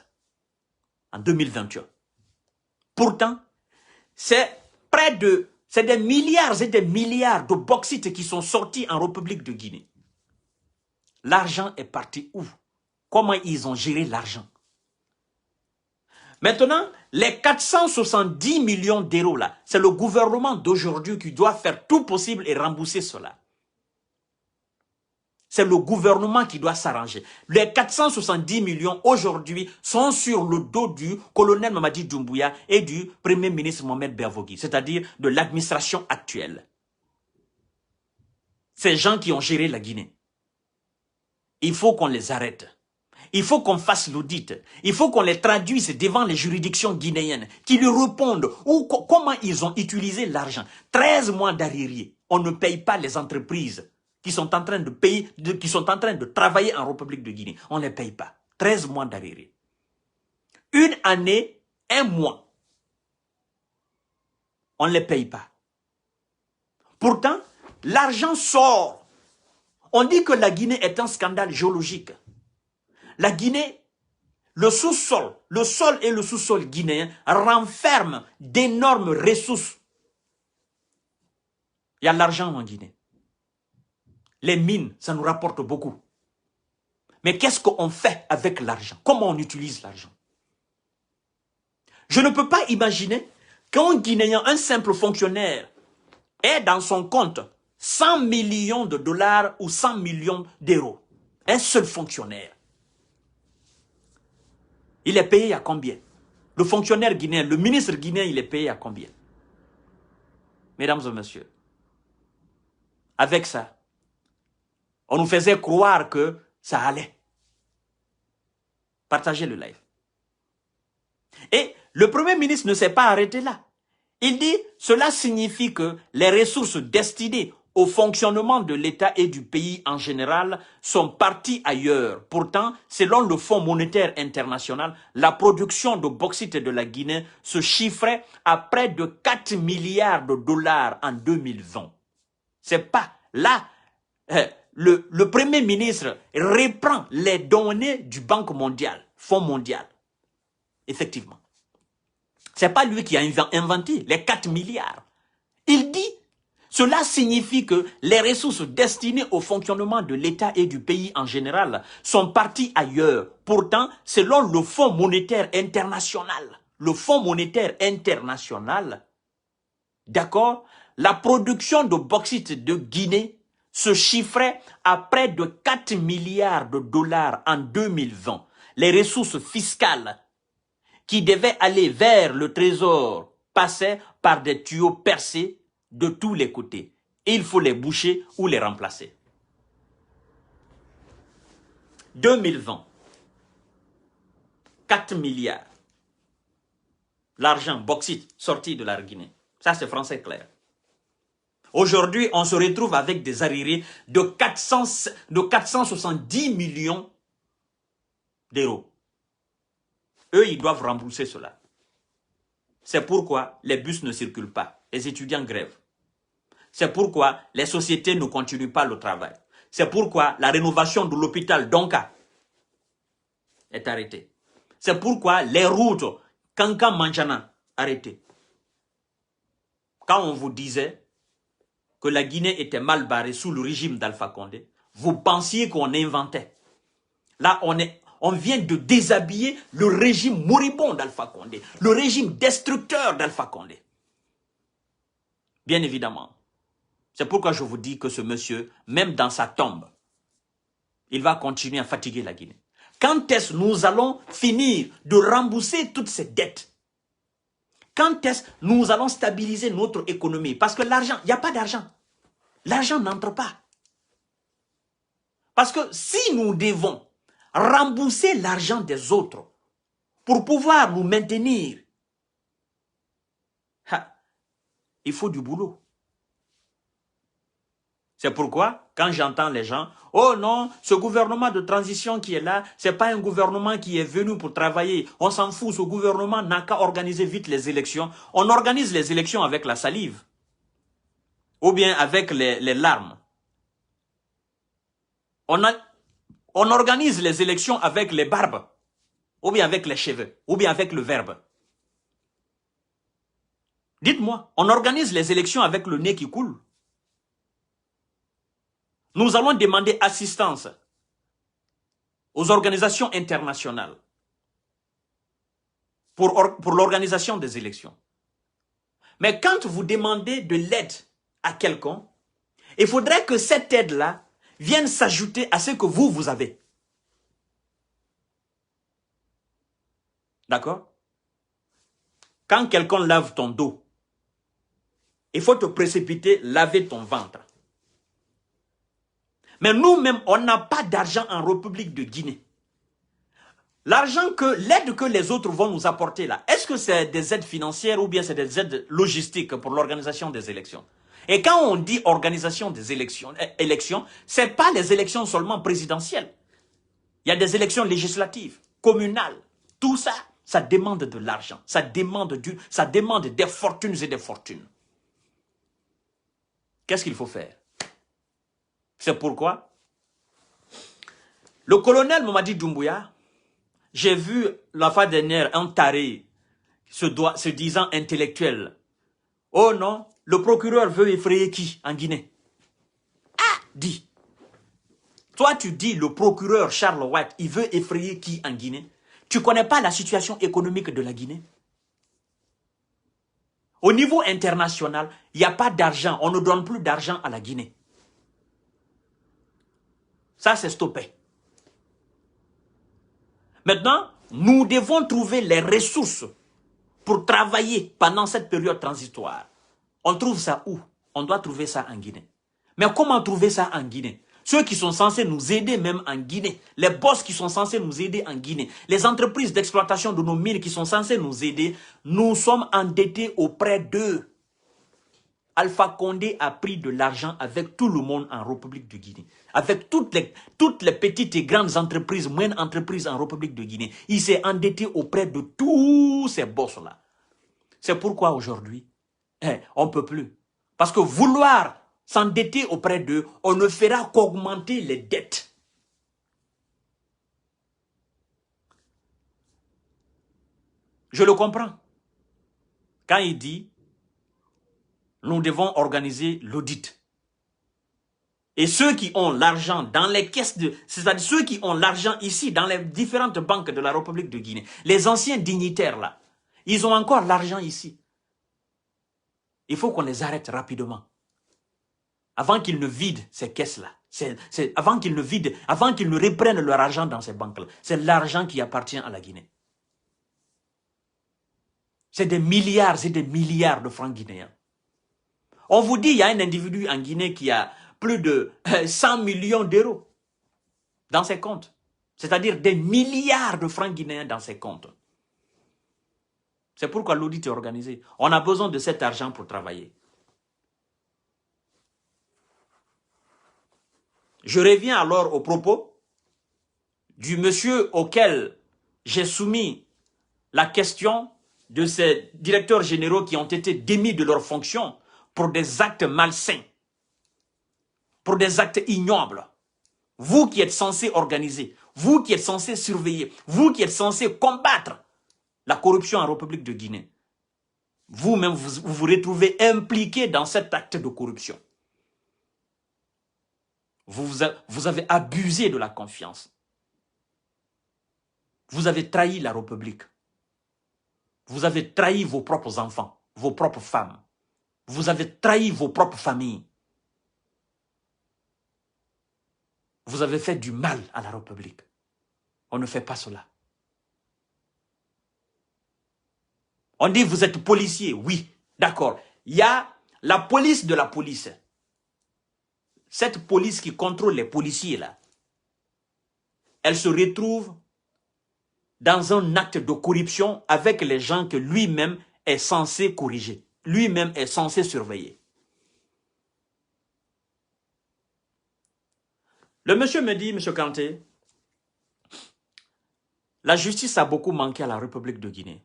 en 2021. Pourtant, c'est des milliards et des milliards de bauxite qui sont sortis en République de Guinée. L'argent est parti où? Comment ils ont géré l'argent? Maintenant, les 470 millions d'euros là, c'est le gouvernement d'aujourd'hui qui doit faire tout possible et rembourser cela. C'est le gouvernement qui doit s'arranger. Les 470 millions aujourd'hui sont sur le dos du colonel Mamadi Doumbouya et du Premier ministre Mohamed Beavogui, c'est-à-dire de l'administration actuelle. ces gens qui ont géré la Guinée. Il faut qu'on les arrête. Il faut qu'on fasse l'audit. Il faut qu'on les traduise devant les juridictions guinéennes, qui lui répondent comment ils ont utilisé l'argent. 13 mois d'arriérés. On ne paye pas les entreprises qui sont en train de payer, qui sont en train de travailler en République de Guinée. On ne les paye pas. 13 mois d'arriérés. Une année, 1 mois. On ne les paye pas. Pourtant, l'argent sort. On dit que la Guinée est un scandale géologique. La Guinée, le sous-sol, le sol et le sous-sol guinéen renferment d'énormes ressources. Il y a l'argent en Guinée. Les mines, ça nous rapporte beaucoup. Mais qu'est-ce qu'on fait avec l'argent? Comment on utilise l'argent? Je ne peux pas imaginer qu'un Guinéen, un simple fonctionnaire, ait dans son compte 100 millions de dollars ou 100 millions d'euros. Un seul fonctionnaire. Il est payé à combien? Le fonctionnaire guinéen, le ministre guinéen, il est payé à combien? Mesdames et messieurs, avec ça, on nous faisait croire que ça allait. Partagez le live. Et le Premier ministre ne s'est pas arrêté là. Il dit, cela signifie que les ressources destinées au fonctionnement de l'État et du pays en général sont parties ailleurs. Pourtant, selon le Fonds monétaire international, la production de bauxite de la Guinée se chiffrait à près de 4 milliards de dollars en 2020. C'est pas là, le Premier ministre reprend les données du Banque mondiale, Fonds mondial. Effectivement. C'est pas lui qui a inventé les 4 milliards. Il dit, cela signifie que les ressources destinées au fonctionnement de l'État et du pays en général sont parties ailleurs. Pourtant, selon le Fonds monétaire international, d'accord, la production de bauxite de Guinée se chiffrait à près de 4 milliards de dollars en 2020. Les ressources fiscales qui devaient aller vers le trésor passaient par des tuyaux percés de tous les côtés. Et il faut les boucher ou les remplacer. 2020, 4 milliards. L'argent bauxite sorti de la Guinée. Ça, c'est français clair. Aujourd'hui, on se retrouve avec des arriérés de 470 millions d'euros. Eux, ils doivent rembourser cela. C'est pourquoi les bus ne circulent pas. Les étudiants grèvent. C'est pourquoi les sociétés ne continuent pas le travail. C'est pourquoi la rénovation de l'hôpital Donka est arrêtée. C'est pourquoi les routes Kanka-Manjana arrêtées. Quand on vous disait que la Guinée était mal barrée sous le régime d'Alpha Condé, vous pensiez qu'on inventait. Là, on vient de déshabiller le régime moribond d'Alpha Condé, le régime destructeur d'Alpha Condé. Bien évidemment. C'est pourquoi je vous dis que ce monsieur, même dans sa tombe, il va continuer à fatiguer la Guinée. Quand est-ce que nous allons finir de rembourser toutes ces dettes? Quand est-ce que nous allons stabiliser notre économie? Parce que l'argent, il n'y a pas d'argent. L'argent n'entre pas. Parce que si nous devons rembourser l'argent des autres pour pouvoir nous maintenir, il faut du boulot. C'est pourquoi, quand j'entends les gens, oh non, ce gouvernement de transition qui est là, c'est pas un gouvernement qui est venu pour travailler. On s'en fout, ce gouvernement n'a qu'à organiser vite les élections. On organise les élections avec la salive. Ou bien avec les larmes. On organise les élections avec les barbes. Ou bien avec les cheveux. Ou bien avec le verbe. Dites-moi, on organise les élections avec le nez qui coule. Nous allons demander assistance aux organisations internationales pour l'organisation des élections. Mais quand vous demandez de l'aide à quelqu'un, il faudrait que cette aide-là vienne s'ajouter à ce que vous avez. D'accord? Quand quelqu'un lave ton dos, il faut te précipiter, laver ton ventre. Mais nous-mêmes, on n'a pas d'argent en République de Guinée. L'argent l'aide que les autres vont nous apporter là, est-ce que c'est des aides financières ou bien c'est des aides logistiques pour l'organisation des élections? Et quand on dit organisation des élections, ce n'est pas les élections seulement présidentielles. Il y a des élections législatives, communales. Tout ça, ça demande de l'argent. Ça demande des fortunes et des fortunes. Qu'est-ce qu'il faut faire? C'est pourquoi le colonel Mamadi Doumbouya, j'ai vu la fois dernière un taré se disant intellectuel. Oh non, le procureur veut effrayer qui en Guinée? Ah, dis. Toi, tu dis le procureur Charles White, il veut effrayer qui en Guinée? Tu ne connais pas la situation économique de la Guinée? Au niveau international, il n'y a pas d'argent. On ne donne plus d'argent à la Guinée. Ça, c'est stoppé. Maintenant, nous devons trouver les ressources pour travailler pendant cette période transitoire. On trouve ça où? On doit trouver ça en Guinée. Mais comment trouver ça en Guinée? Ceux qui sont censés nous aider même en Guinée, les boss qui sont censés nous aider en Guinée, les entreprises d'exploitation de nos mines qui sont censées nous aider, nous sommes endettés auprès d'eux. Alpha Condé a pris de l'argent avec tout le monde en République de Guinée. Avec toutes les petites et grandes entreprises, moyennes entreprises en République de Guinée. Il s'est endetté auprès de tous ces boss-là. C'est pourquoi aujourd'hui, on ne peut plus. Parce que vouloir s'endetter auprès d'eux, on ne fera qu'augmenter les dettes. Je le comprends. Quand il dit, nous devons organiser l'audit. Et ceux qui ont l'argent dans les caisses c'est-à-dire ceux qui ont l'argent ici, dans les différentes banques de la République de Guinée, les anciens dignitaires là, ils ont encore l'argent ici. Il faut qu'on les arrête rapidement. Avant qu'ils ne vident ces caisses-là. Avant qu'ils ne reprennent leur argent dans ces banques-là. C'est l'argent qui appartient à la Guinée. C'est des milliards et des milliards de francs guinéens. On vous dit, il y a un individu en Guinée qui a plus de 100 millions d'euros dans ses comptes. C'est-à-dire des milliards de francs guinéens dans ses comptes. C'est pourquoi l'audit est organisé. On a besoin de cet argent pour travailler. Je reviens alors au propos du monsieur auquel j'ai soumis la question de ces directeurs généraux qui ont été démis de leurs fonctions pour des actes malsains, pour des actes ignobles. Vous qui êtes censés organiser, vous qui êtes censés surveiller, vous qui êtes censés combattre la corruption en République de Guinée, vous-même vous retrouvez impliqué dans cet acte de corruption. Vous avez abusé de la confiance. Vous avez trahi la République. Vous avez trahi vos propres enfants, vos propres femmes. Vous avez trahi vos propres familles. Vous avez fait du mal à la République. On ne fait pas cela. On dit vous êtes policier, oui, d'accord. Il y a la police de la police. Cette police qui contrôle les policiers là, elle se retrouve dans un acte de corruption avec les gens que lui-même est censé corriger. Lui-même est censé surveiller. Le monsieur me dit, monsieur Kanté, la justice a beaucoup manqué à la République de Guinée.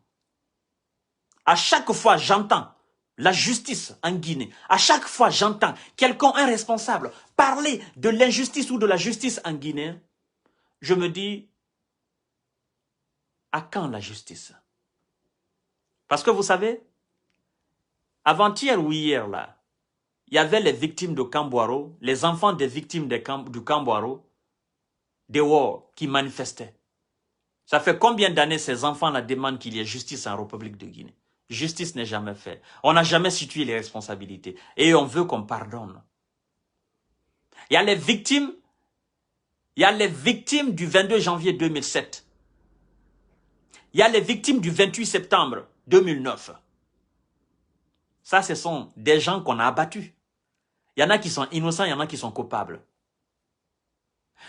À chaque fois, j'entends la justice en Guinée. À chaque fois, j'entends quelqu'un, un responsable, parler de l'injustice ou de la justice en Guinée. Je me dis, à quand la justice? Parce que vous savez, avant-hier ou hier, là, il y avait les victimes de Kamboaro, les enfants des victimes du Kamboaro, dehors, qui manifestaient. Ça fait combien d'années ces enfants-là demandent qu'il y ait justice en République de Guinée? Justice n'est jamais faite. On n'a jamais situé les responsabilités. Et on veut qu'on pardonne. Il y a les victimes du 22 janvier 2007. Il y a les victimes du 28 septembre 2009. Ça, ce sont des gens qu'on a abattus. Il y en a qui sont innocents, il y en a qui sont coupables.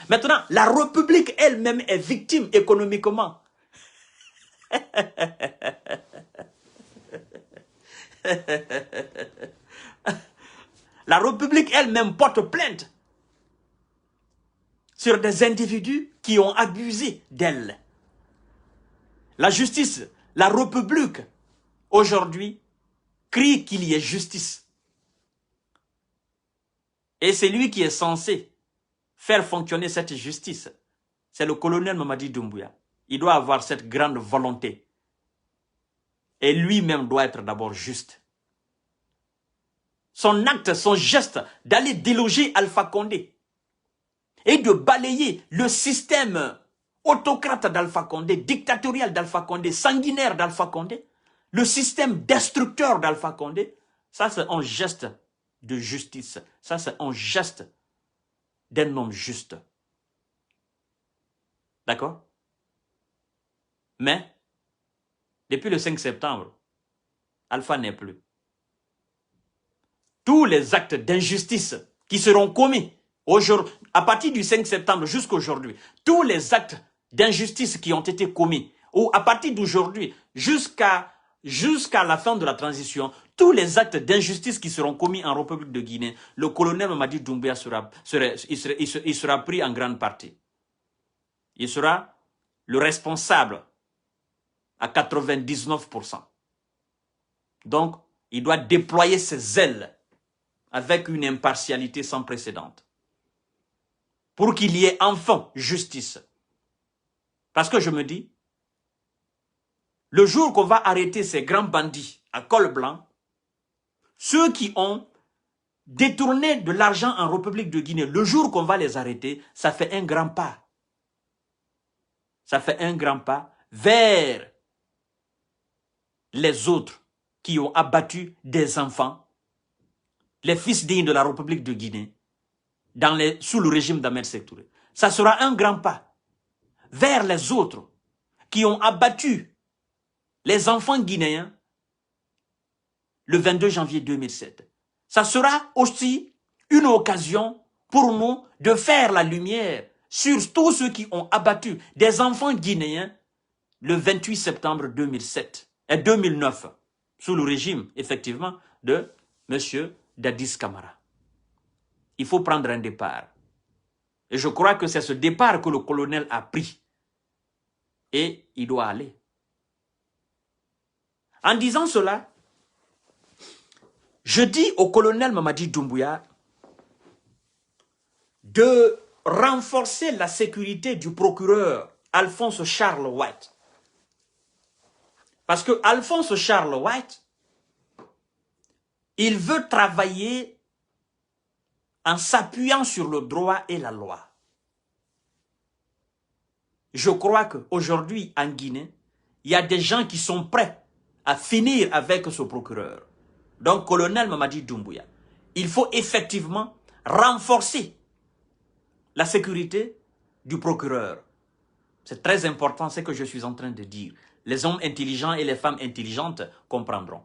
Maintenant, la République elle-même est victime économiquement. La République elle-même porte plainte sur des individus qui ont abusé d'elle. La justice, la République, aujourd'hui, crie qu'il y ait justice. Et c'est lui qui est censé faire fonctionner cette justice. C'est le colonel Mamadi Doumbouya. Il doit avoir cette grande volonté. Et lui-même doit être d'abord juste. Son acte, son geste d'aller déloger Alpha Condé et de balayer le système autocrate d'Alpha Condé, dictatorial d'Alpha Condé, sanguinaire d'Alpha Condé, le système destructeur d'Alpha Condé, ça c'est un geste de justice. Ça c'est un geste d'un homme juste. D'accord? Mais, depuis le 5 septembre, Alpha n'est plus. Tous les actes d'injustice qui seront commis aujourd'hui, à partir du 5 septembre jusqu'à aujourd'hui, tous les actes d'injustice qui ont été commis, ou à partir d'aujourd'hui jusqu'à la fin de la transition, tous les actes d'injustice qui seront commis en République de Guinée, le colonel Mamadi Doumbouya sera pris en grande partie. Il sera le responsable à 99%. Donc, il doit déployer ses ailes avec une impartialité sans précédent, pour qu'il y ait enfin justice. Parce que je me dis, le jour qu'on va arrêter ces grands bandits à col blanc, ceux qui ont détourné de l'argent en République de Guinée, le jour qu'on va les arrêter, ça fait un grand pas. Ça fait un grand pas vers les autres qui ont abattu des enfants, les fils dignes de la République de Guinée, sous le régime d'Ahmed Sékou Touré. Ça sera un grand pas vers les autres qui ont abattu les enfants guinéens le 22 janvier 2007. Ça sera aussi une occasion pour nous de faire la lumière sur tous ceux qui ont abattu des enfants guinéens le 28 septembre 2007 et 2009, sous le régime, effectivement, de M. Dadis Camara. Il faut prendre un départ. Et je crois que c'est ce départ que le colonel a pris. Et il doit aller. En disant cela, je dis au colonel Mamadi Doumbouya de renforcer la sécurité du procureur Alphonse Charles White. Parce que Alphonse Charles White, il veut travailler en s'appuyant sur le droit et la loi. Je crois qu'aujourd'hui, en Guinée, il y a des gens qui sont prêts à finir avec ce procureur. Donc, colonel Mamadi Doumbouya, il faut effectivement renforcer la sécurité du procureur. C'est très important ce que je suis en train de dire. Les hommes intelligents et les femmes intelligentes comprendront.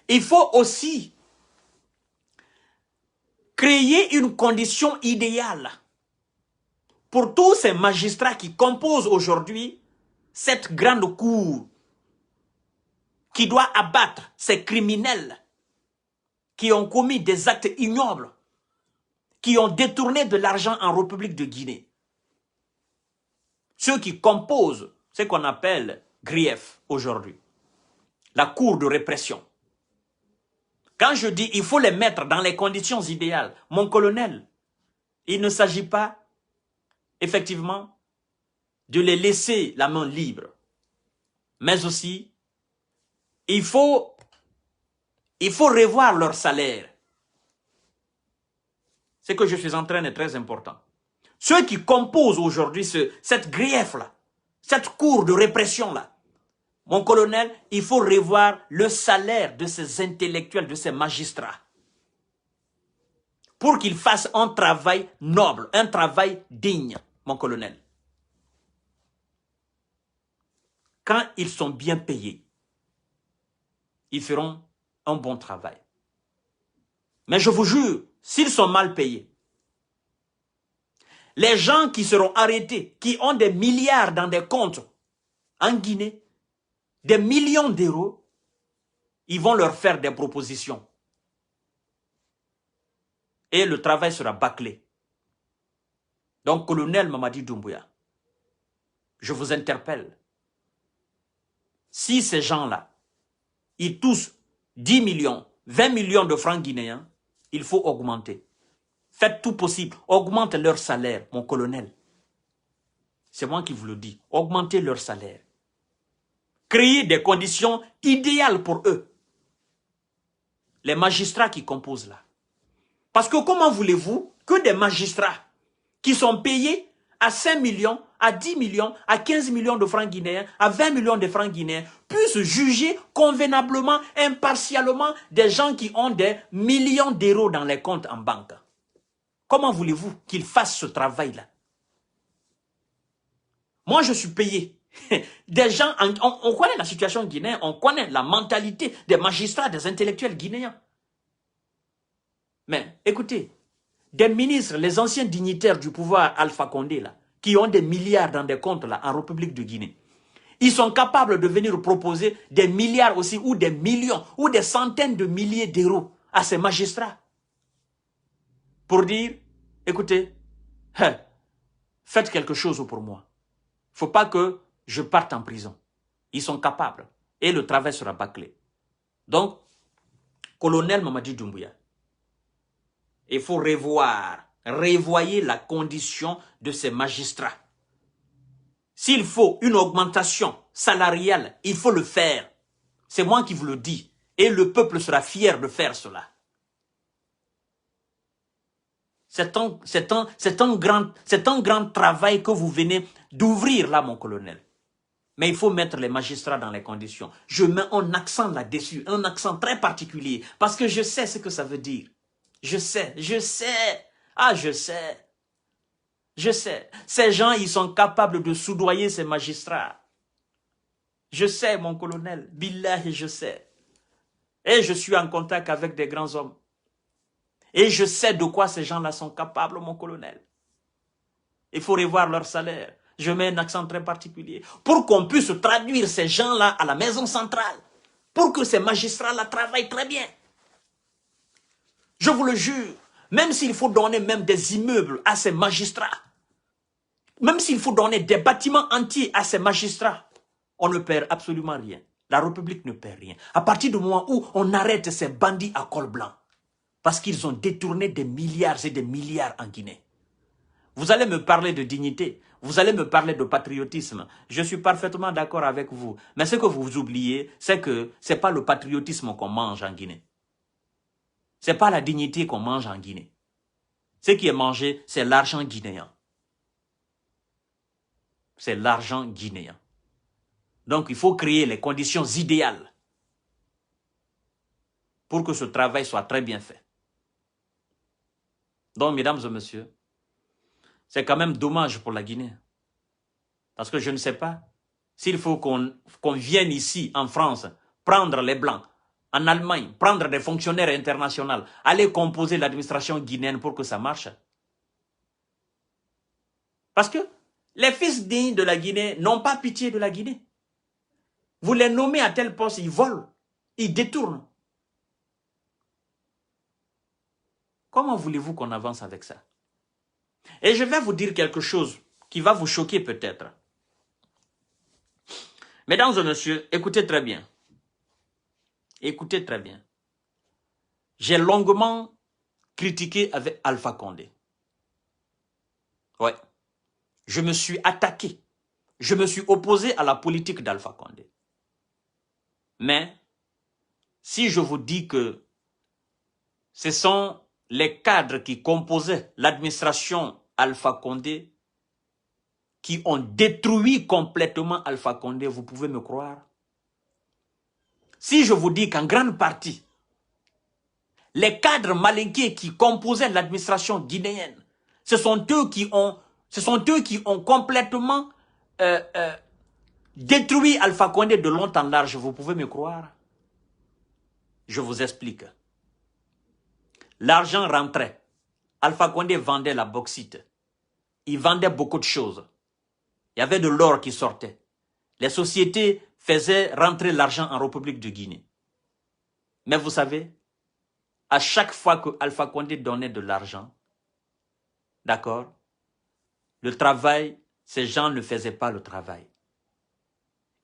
Il faut aussi créer une condition idéale pour tous ces magistrats qui composent aujourd'hui cette grande cour qui doit abattre ces criminels qui ont commis des actes ignobles, qui ont détourné de l'argent en République de Guinée. Ceux qui composent ce qu'on appelle grief aujourd'hui, la cour de répression. Quand je dis il faut les mettre dans les conditions idéales, mon colonel, il ne s'agit pas effectivement de les laisser la main libre, mais aussi il faut revoir leur salaire. Ce que je suis en train est très important. Ceux qui composent aujourd'hui cette grief-là, cette cour de répression-là, mon colonel, il faut revoir le salaire de ces intellectuels, de ces magistrats, pour qu'ils fassent un travail noble, un travail digne, mon colonel. Quand ils sont bien payés, ils feront un bon travail. Mais je vous jure, s'ils sont mal payés, Les gens qui seront arrêtés, qui ont des milliards dans des comptes en Guinée, des millions d'euros, ils vont leur faire des propositions. Et le travail sera bâclé. Donc, colonel Mamadi Doumbouya, je vous interpelle. Si ces gens-là, ils touchent 10 millions, 20 millions de francs guinéens, il faut augmenter. Faites tout possible. Augmentez leur salaire, mon colonel. C'est moi qui vous le dis. Augmentez leur salaire. Créez des conditions idéales pour eux. Les magistrats qui composent là. Parce que comment voulez-vous que des magistrats qui sont payés à 5 millions, à 10 millions, à 15 millions de francs guinéens, à 20 millions de francs guinéens, puissent juger convenablement, impartialement des gens qui ont des millions d'euros dans les comptes en banque? Comment voulez-vous qu'ils fassent ce travail-là? Moi, je suis payé. Des gens, on connaît la situation guinéenne, on connaît la mentalité des magistrats, des intellectuels guinéens. Mais écoutez, des ministres, les anciens dignitaires du pouvoir Alpha Condé, là, qui ont des milliards dans des comptes là, en République de Guinée, ils sont capables de venir proposer des milliards aussi, ou des millions, ou des centaines de milliers d'euros à ces magistrats. Pour dire, écoutez, faites quelque chose pour moi. Il ne faut pas que je parte en prison. Ils sont capables. Et le travail sera bâclé. Donc, colonel Mamadi Doumbouya, il faut revoyer la condition de ces magistrats. S'il faut une augmentation salariale, il faut le faire. C'est moi qui vous le dis. Et le peuple sera fier de faire cela. C'est un grand travail que vous venez d'ouvrir là, mon colonel. Mais il faut mettre les magistrats dans les conditions. Je mets un accent là-dessus, un accent très particulier, parce que je sais ce que ça veut dire. Je sais. Ah, je sais. Je sais. Ces gens, ils sont capables de soudoyer ces magistrats. Je sais, mon colonel. Billahi, je sais. Et je suis en contact avec des grands hommes. Et je sais de quoi ces gens-là sont capables, mon colonel. Il faut revoir leur salaire. Je mets un accent très particulier. Pour qu'on puisse traduire ces gens-là à la maison centrale. Pour que ces magistrats-là travaillent très bien. Je vous le jure. Même s'il faut donner même des immeubles à ces magistrats. Même s'il faut donner des bâtiments entiers à ces magistrats. On ne perd absolument rien. La République ne perd rien. À partir du moment où on arrête ces bandits à col blanc. Parce qu'ils ont détourné des milliards et des milliards en Guinée. Vous allez me parler de dignité, vous allez me parler de patriotisme. Je suis parfaitement d'accord avec vous. Mais ce que vous oubliez, c'est que ce n'est pas le patriotisme qu'on mange en Guinée. Ce n'est pas la dignité qu'on mange en Guinée. Ce qui est mangé, c'est l'argent guinéen. C'est l'argent guinéen. Donc il faut créer les conditions idéales pour que ce travail soit très bien fait. Donc, mesdames et messieurs, c'est quand même dommage pour la Guinée. Parce que je ne sais pas s'il faut qu'on vienne ici, en France, prendre les Blancs, en Allemagne, prendre des fonctionnaires internationaux, aller composer l'administration guinéenne pour que ça marche. Parce que les fils dignes de la Guinée n'ont pas pitié de la Guinée. Vous les nommez à tel poste, ils volent, ils détournent. Comment voulez-vous qu'on avance avec ça? Et je vais vous dire quelque chose qui va vous choquer peut-être. Mesdames et messieurs, écoutez très bien. Écoutez très bien. J'ai longuement critiqué avec Alpha Condé. Ouais. Je me suis attaqué. Je me suis opposé à la politique d'Alpha Condé. Mais, si je vous dis que ce sont les cadres qui composaient l'administration Alpha Condé qui ont détruit complètement Alpha Condé, vous pouvez me croire? Si je vous dis qu'en grande partie, les cadres malinqués qui composaient l'administration guinéenne, ce sont eux qui ont complètement détruit Alpha Condé de long en large, vous pouvez me croire? Je vous explique. L'argent rentrait. Alpha Condé vendait la bauxite. ils vendaient beaucoup de choses. Il y avait de l'or qui sortait. Les sociétés faisaient rentrer l'argent en République de Guinée. Mais vous savez, à chaque fois que Alpha Condé donnait de l'argent, d'accord, le travail, ces gens ne faisaient pas le travail.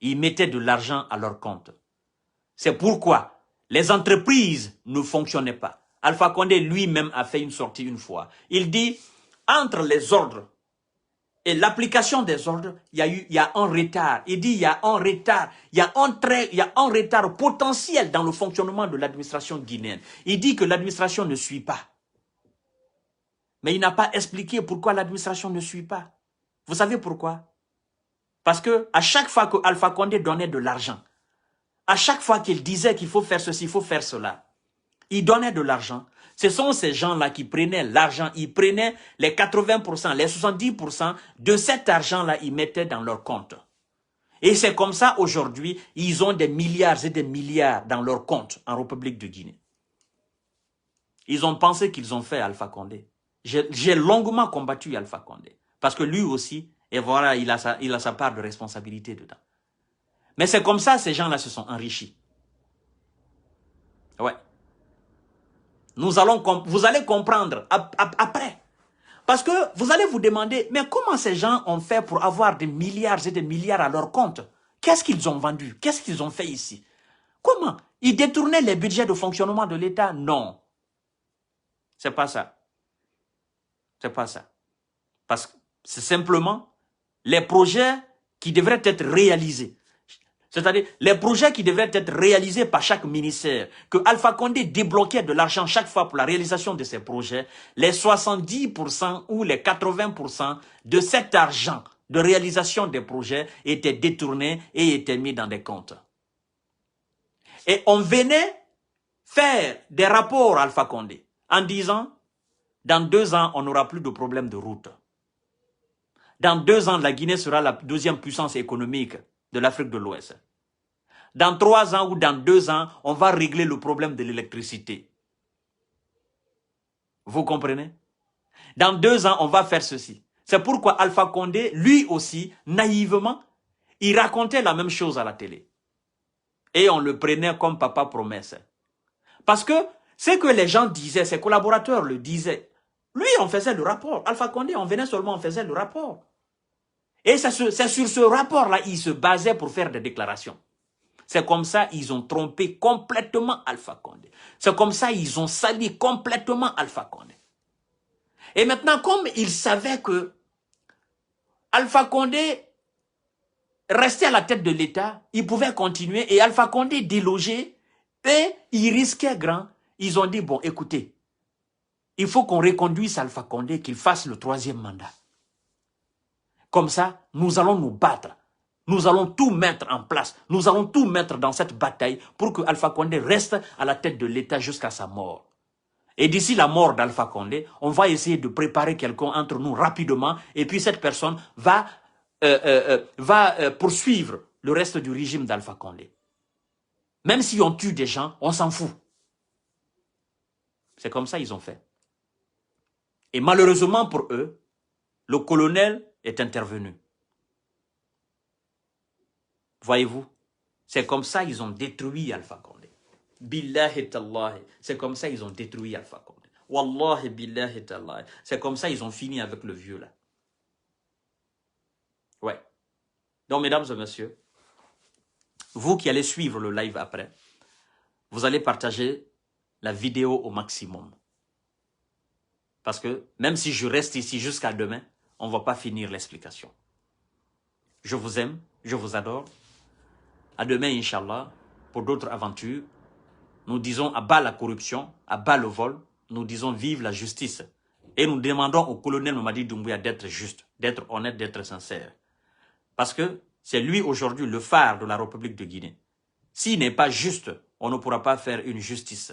Ils mettaient de l'argent à leur compte. C'est pourquoi les entreprises ne fonctionnaient pas. Alpha Condé lui-même a fait une sortie une fois. Il dit, entre les ordres et l'application des ordres, il y a un retard. Il dit, il y a un retard. Il y a un retard potentiel dans le fonctionnement de l'administration guinéenne. Il dit que l'administration ne suit pas. Mais il n'a pas expliqué pourquoi l'administration ne suit pas. Vous savez pourquoi? Parce que à chaque fois que Alpha Condé donnait de l'argent, à chaque fois qu'il disait qu'il faut faire ceci, il faut faire cela, il donnait de l'argent. Ce sont ces gens-là qui prenaient l'argent, ils prenaient les 80%, les 70% de cet argent-là, ils mettaient dans leur compte. Et c'est comme ça aujourd'hui, ils ont des milliards et des milliards dans leur compte en République de Guinée. Ils ont pensé qu'ils ont fait Alpha Condé. J'ai longuement combattu Alpha Condé. Parce que lui aussi, et voilà, il a sa part de responsabilité dedans. Mais c'est comme ça, ces gens-là se sont enrichis. Ouais. Vous allez comprendre après. Parce que vous allez vous demander, mais comment ces gens ont fait pour avoir des milliards et des milliards à leur compte? Qu'est-ce qu'ils ont vendu? Qu'est-ce qu'ils ont fait ici? Comment? Ils détournaient les budgets de fonctionnement de l'État? Non. C'est pas ça. C'est pas ça. Parce que c'est simplement les projets qui devraient être réalisés. C'est-à-dire les projets qui devraient être réalisés par chaque ministère, que Alpha Condé débloquait de l'argent chaque fois pour la réalisation de ces projets, les 70% ou les 80% de cet argent de réalisation des projets étaient détournés et étaient mis dans des comptes. Et on venait faire des rapports à Alpha Condé en disant, dans 2 ans, on n'aura plus de problème de route. Dans 2 ans, la Guinée sera la deuxième puissance économique de l'Afrique de l'Ouest. Dans 3 ans ou dans 2 ans, on va régler le problème de l'électricité. Vous comprenez? Dans 2 ans, on va faire ceci. C'est pourquoi Alpha Condé, lui aussi, naïvement, il racontait la même chose à la télé. Et on le prenait comme papa promesse. Parce que ce que les gens disaient, ses collaborateurs le disaient. Lui, on faisait le rapport. Alpha Condé, on venait seulement, on faisait le rapport. Et c'est sur ce rapport-là, il se basait pour faire des déclarations. C'est comme ça ils ont trompé complètement Alpha Condé. C'est comme ça ils ont sali complètement Alpha Condé. Et maintenant, comme ils savaient que Alpha Condé restait à la tête de l'État, ils pouvaient continuer et Alpha Condé délogeait et ils risquaient grand. Ils ont dit, bon, écoutez, il faut qu'on reconduise Alpha Condé, qu'il fasse le 3e mandat. Comme ça, nous allons nous battre. Nous allons tout mettre en place. Nous allons tout mettre dans cette bataille pour que Alpha Condé reste à la tête de l'État jusqu'à sa mort. Et d'ici la mort d'Alpha Condé, on va essayer de préparer quelqu'un entre nous rapidement et puis cette personne va poursuivre le reste du régime d'Alpha Condé. Même si on tue des gens, on s'en fout. C'est comme ça qu'ils ont fait. Et malheureusement pour eux, le colonel est intervenu. Voyez-vous, c'est comme ça qu'ils ont détruit Alpha Condé. Billahi tallahi, c'est comme ça qu'ils ont détruit Alpha Condé. Wallahi billahi tallahi, c'est comme ça qu'ils ont fini avec le vieux là. Ouais. Donc mesdames et messieurs, vous qui allez suivre le live après, vous allez partager la vidéo au maximum. Parce que même si je reste ici jusqu'à demain, on ne va pas finir l'explication. Je vous aime, je vous adore. À demain, Inch'Allah, pour d'autres aventures. Nous disons à bas la corruption, à bas le vol. Nous disons vive la justice. Et nous demandons au colonel Mamadi Doumbouya d'être juste, d'être honnête, d'être sincère. Parce que c'est lui aujourd'hui le phare de la République de Guinée. S'il n'est pas juste, on ne pourra pas faire une justice.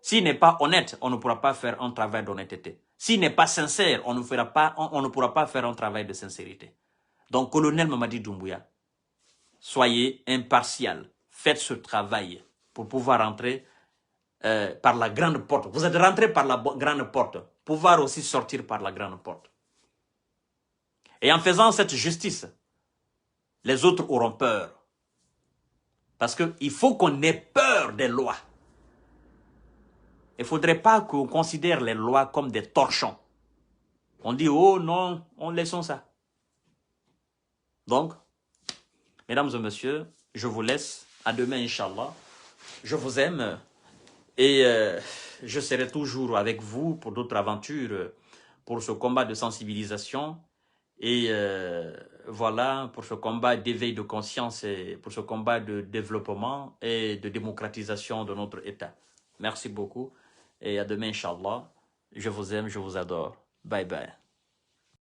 S'il n'est pas honnête, on ne pourra pas faire un travail d'honnêteté. S'il n'est pas sincère, on ne pourra pas faire un travail de sincérité. Donc, colonel Mamadi Doumbouya, soyez impartial. Faites ce travail pour pouvoir rentrer par la grande porte. Vous êtes rentré par la grande porte. Pouvoir aussi sortir par la grande porte. Et en faisant cette justice, les autres auront peur. Parce qu'il faut qu'on ait peur des lois. Il ne faudrait pas qu'on considère les lois comme des torchons. On dit, oh non, on laissons ça. Donc, mesdames et messieurs, je vous laisse. À demain, Inch'Allah. Je vous aime. Et je serai toujours avec vous pour d'autres aventures, pour ce combat de sensibilisation. Et voilà, pour ce combat d'éveil de conscience et pour ce combat de développement et de démocratisation de notre État. Merci beaucoup. Et à demain, Inch'Allah. Je vous aime, je vous adore. Bye bye.